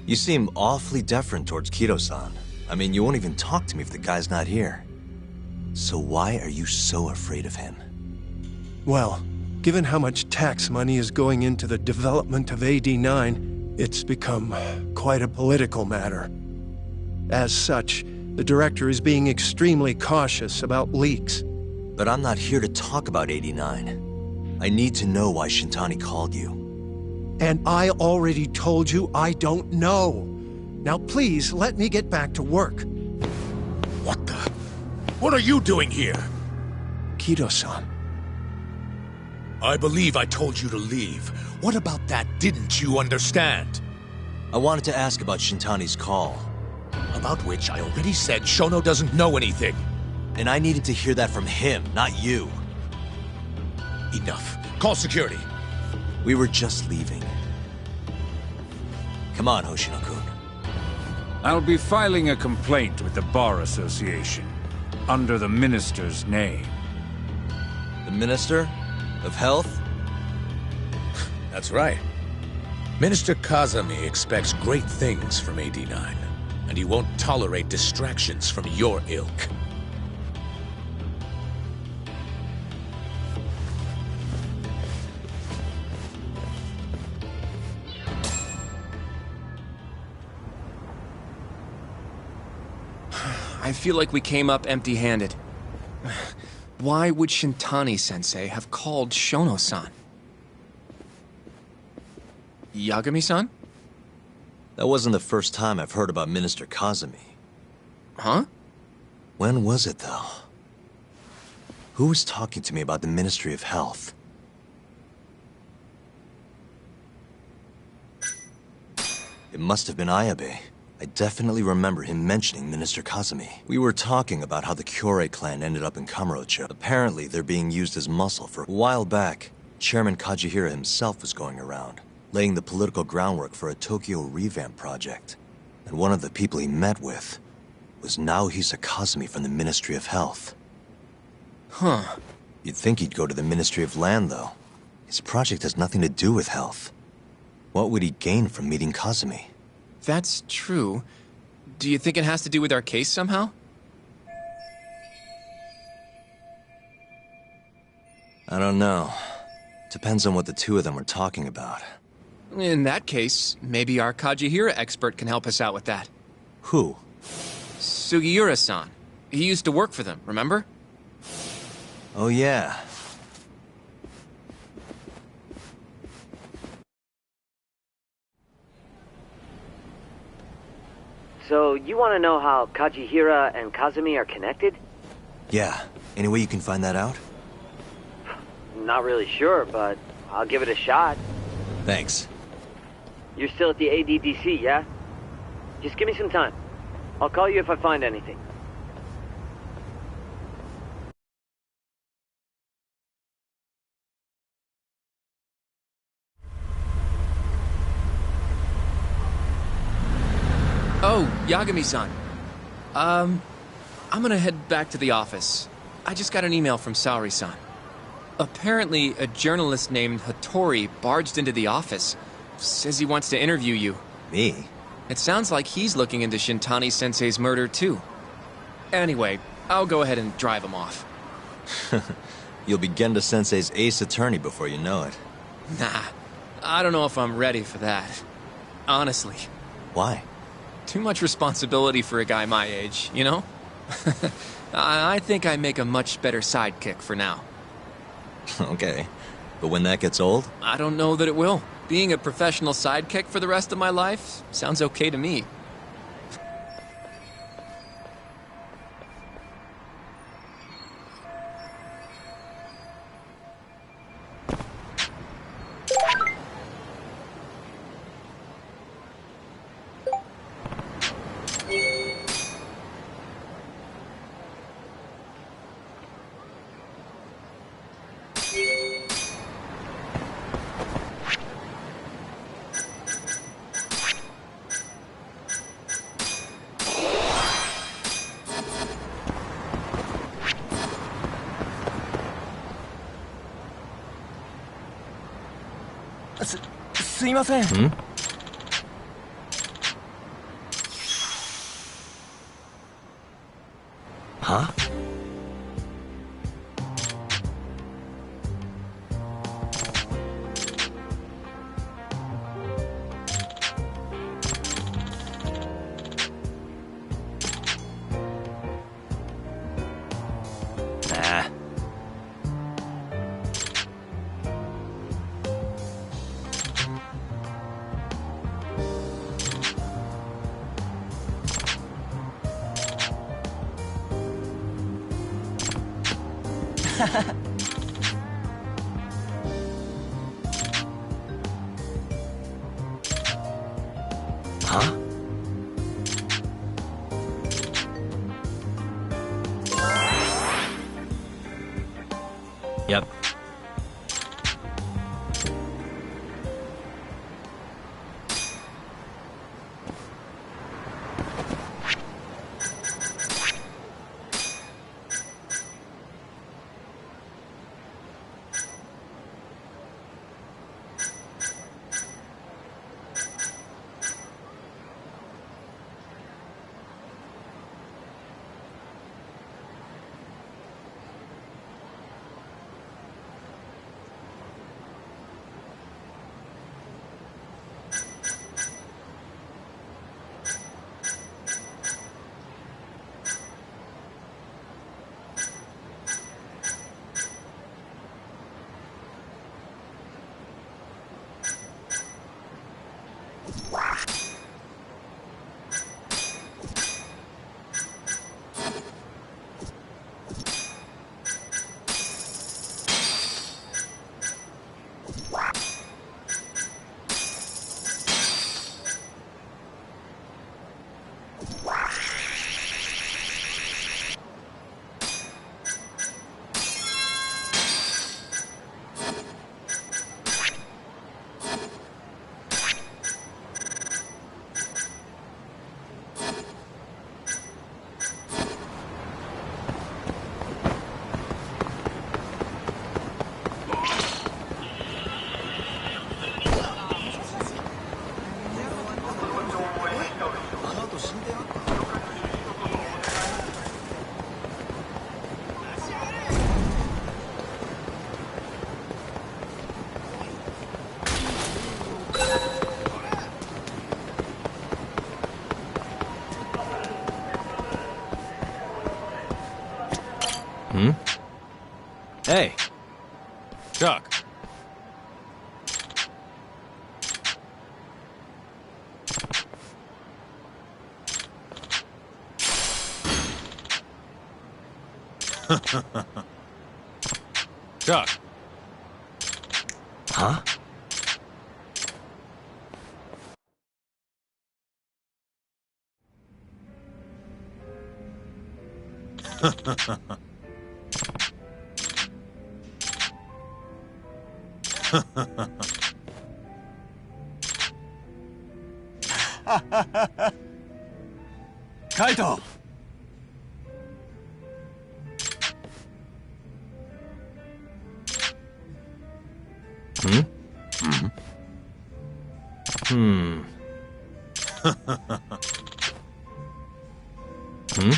You seem awfully deferent towards Kito-san. I mean, you won't even talk to me if the guy's not here. So why are you so afraid of him? Well, given how much tax money is going into the development of AD9, it's become quite a political matter. As such, the director is being extremely cautious about leaks. But I'm not here to talk about 89. I need to know why Shintani called you. And I already told you I don't know. Now please, let me get back to work. What the? What are you doing here? Kito-san, I believe I told you to leave. What about that didn't you understand? I wanted to ask about Shintani's call. About which I already said Shono doesn't know anything. And I needed to hear that from him, not you. Enough. Call security. We were just leaving. Come on, Hoshino-kun. I'll be filing a complaint with the Bar Association, under the Minister's name. The Minister of Health? That's right. Minister Kazami expects great things from AD9, and he won't tolerate distractions from your ilk. I feel like we came up empty-handed. Why would Shintani-sensei have called Shono-san? Yagami-san? That wasn't the first time I've heard about Minister Kazami. Huh? When was it, though? Who was talking to me about the Ministry of Health? It must have been Ayabe. I definitely remember him mentioning Minister Kazami. We were talking about how the Kyorei clan ended up in Kamurocho. Apparently, they're being used as muscle for a while back. Chairman Kajihira himself was going around, laying the political groundwork for a Tokyo revamp project. And one of the people he met with was Naohisa Kazami from the Ministry of Health. Huh. You'd think he'd go to the Ministry of Land, though. His project has nothing to do with health. What would he gain from meeting Kazami? That's true. Do you think it has to do with our case somehow? I don't know. Depends on what the two of them were talking about. In that case, maybe our Kajihira expert can help us out with that. Who? Sugiura-san. He used to work for them, remember? Oh yeah. So, you want to know how Kajihira and Kazami are connected? Yeah. Any way you can find that out? Not really sure, but I'll give it a shot. Thanks. You're still at the ADDC, yeah? Just give me some time. I'll call you if I find anything. Oh, Yagami-san. I'm gonna head back to the office. I just got an email from Saori-san. Apparently, a journalist named Hattori barged into the office. Says he wants to interview you. Me? It sounds like he's looking into Shintani-sensei's murder, too. Anyway, I'll go ahead and drive him off. You'll be Genda-sensei's ace attorney before you know it. Nah, I don't know if I'm ready for that. Honestly. Why? Too much responsibility for a guy my age, you know? I think I make a much better sidekick for now. Okay. But when that gets old? I don't know that it will. Being a professional sidekick for the rest of my life sounds okay to me. Hmm? Huh? Nah. Huh? Yep. Hmm? Hey. Chuck. Chuck. Huh? Kaito! Hmm? Hmm. Hmm?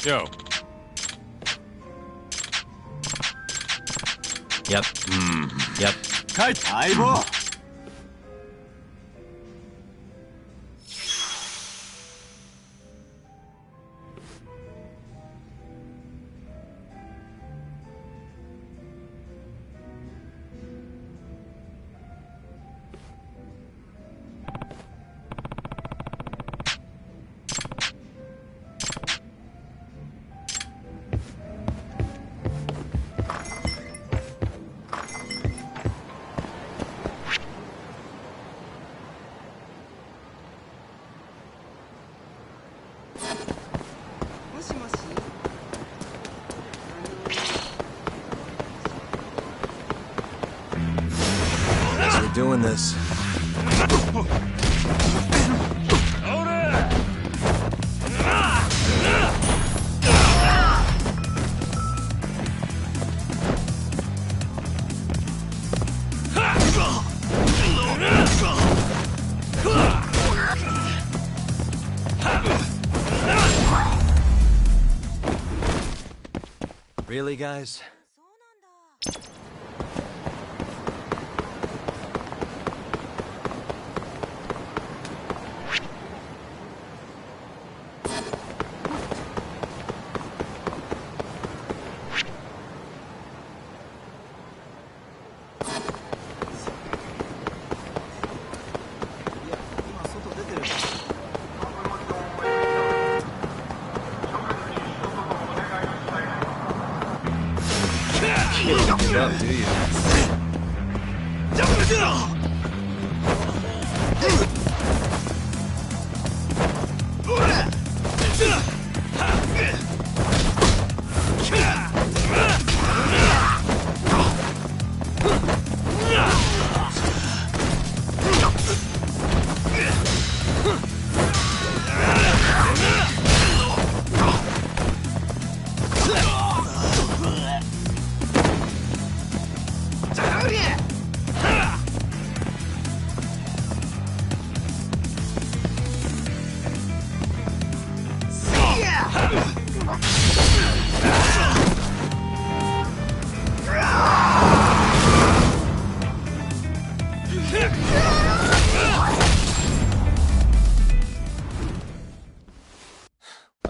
Yo. Yep. Yep. Aibo! Guess we're doing this. Really, guys? You don't give up, do you?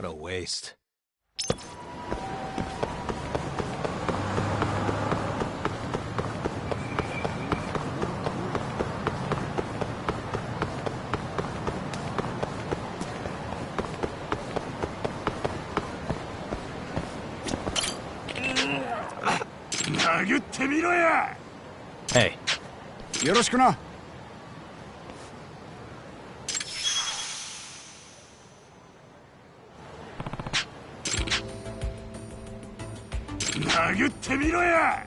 What a waste. Hey. よろしくな。殴ってみろや。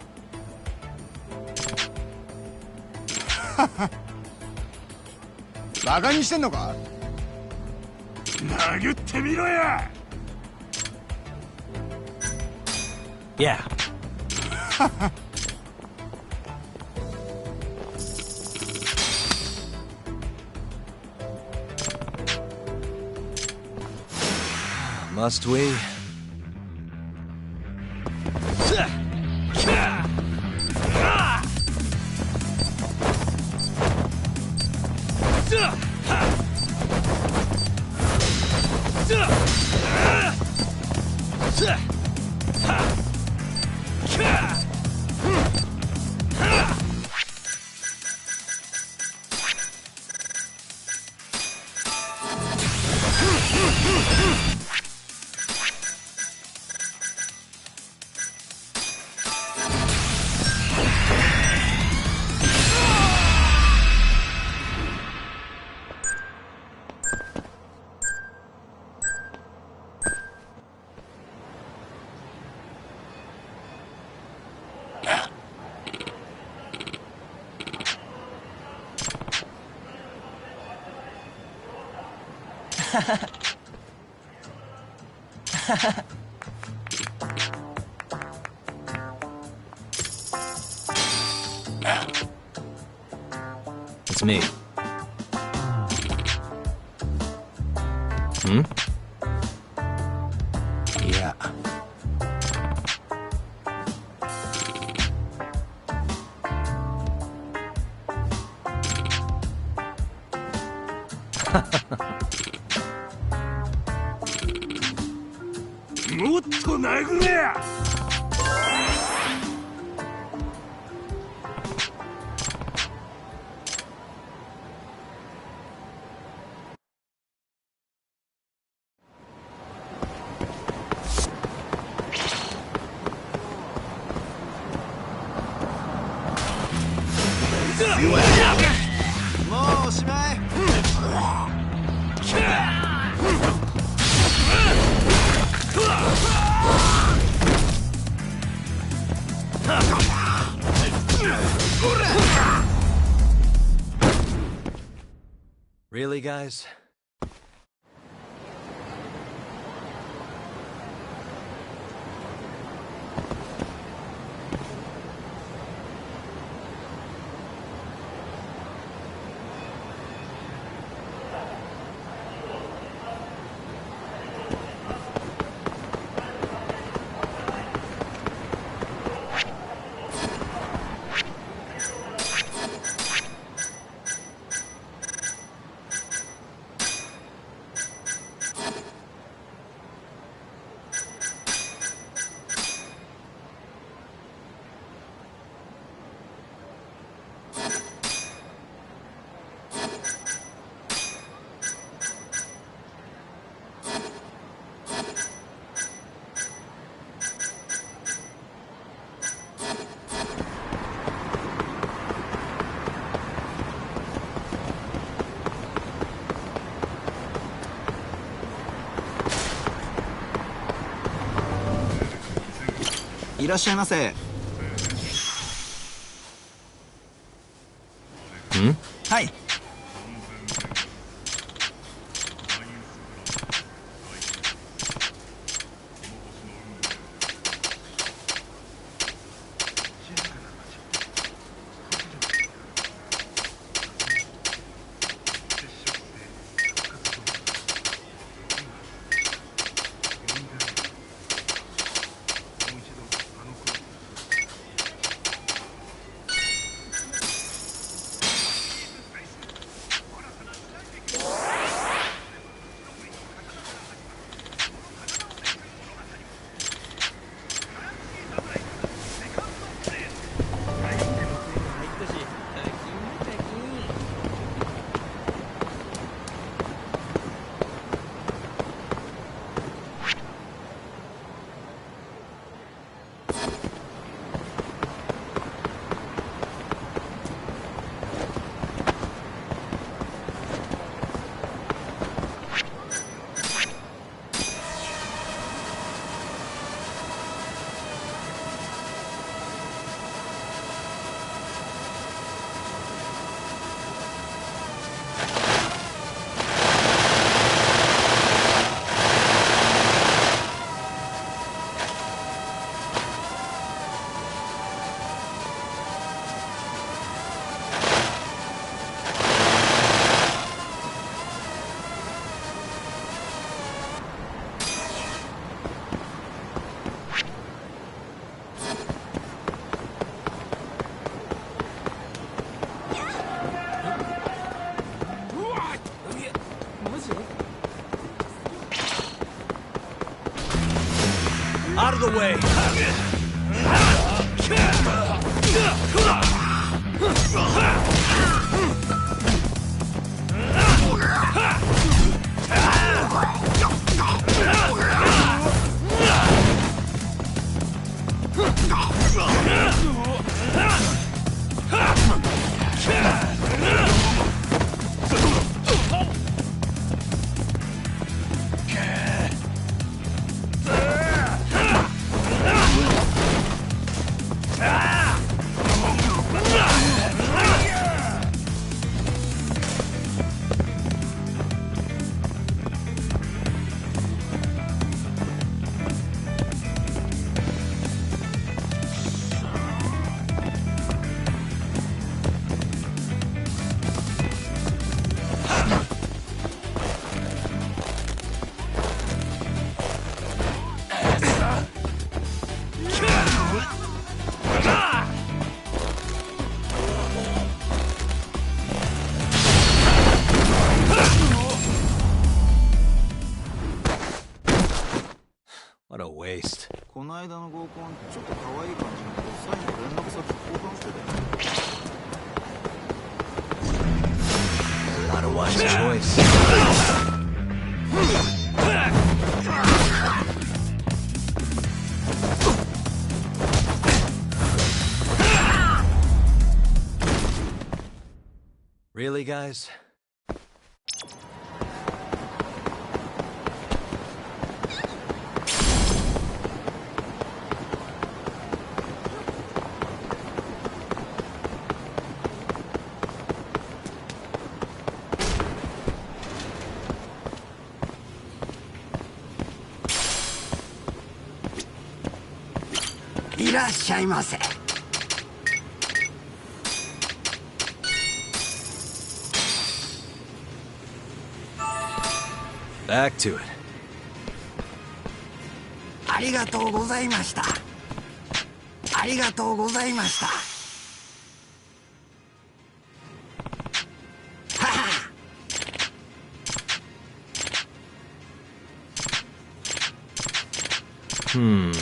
バカにしてんのか。殴ってみろや。Yeah. Must we? It's me. Hmm? Yeah. Really, guys? いらっしゃいませ。ん？はい。Out of the way! What a waste. この間の合コンちょっと可愛い感じだけど最後連絡先交換してたよ。 Not a wise choice. Really, guys? Back to it. ありがとうございました。ありがとうございました。Hmm.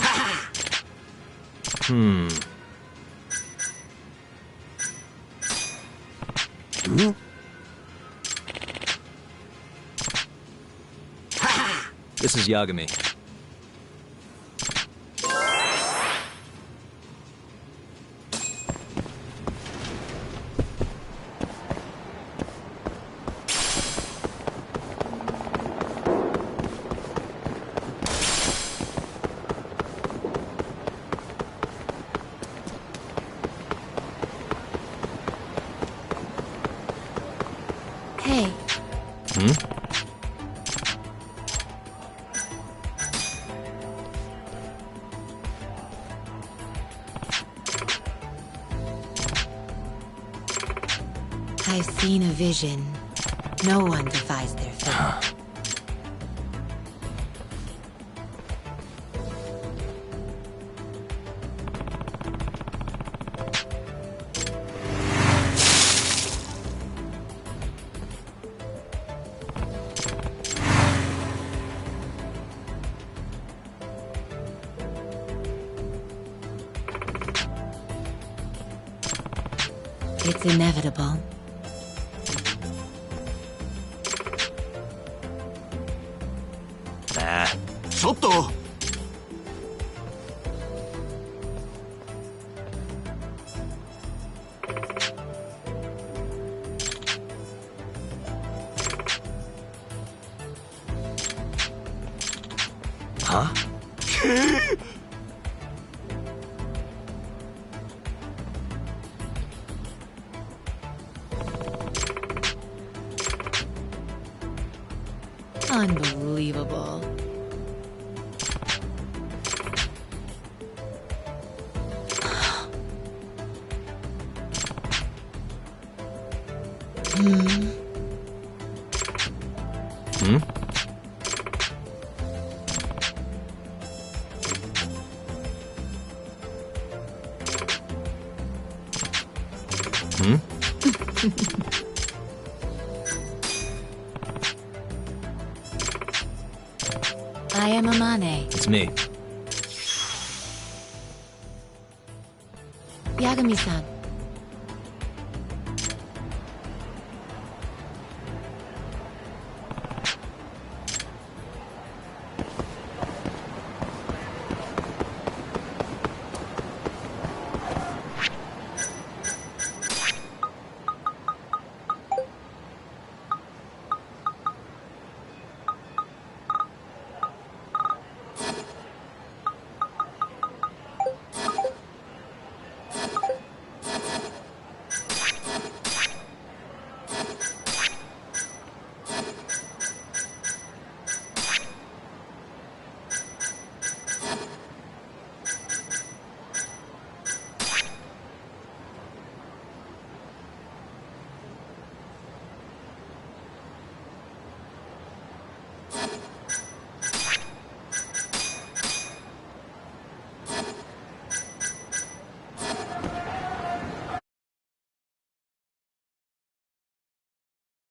This is Yagami. I've seen a vision. No one defies their fate. It's inevitable. Nah. ちょっと Huh? Unbelievable. I am Amane. It's me. Yagami-san,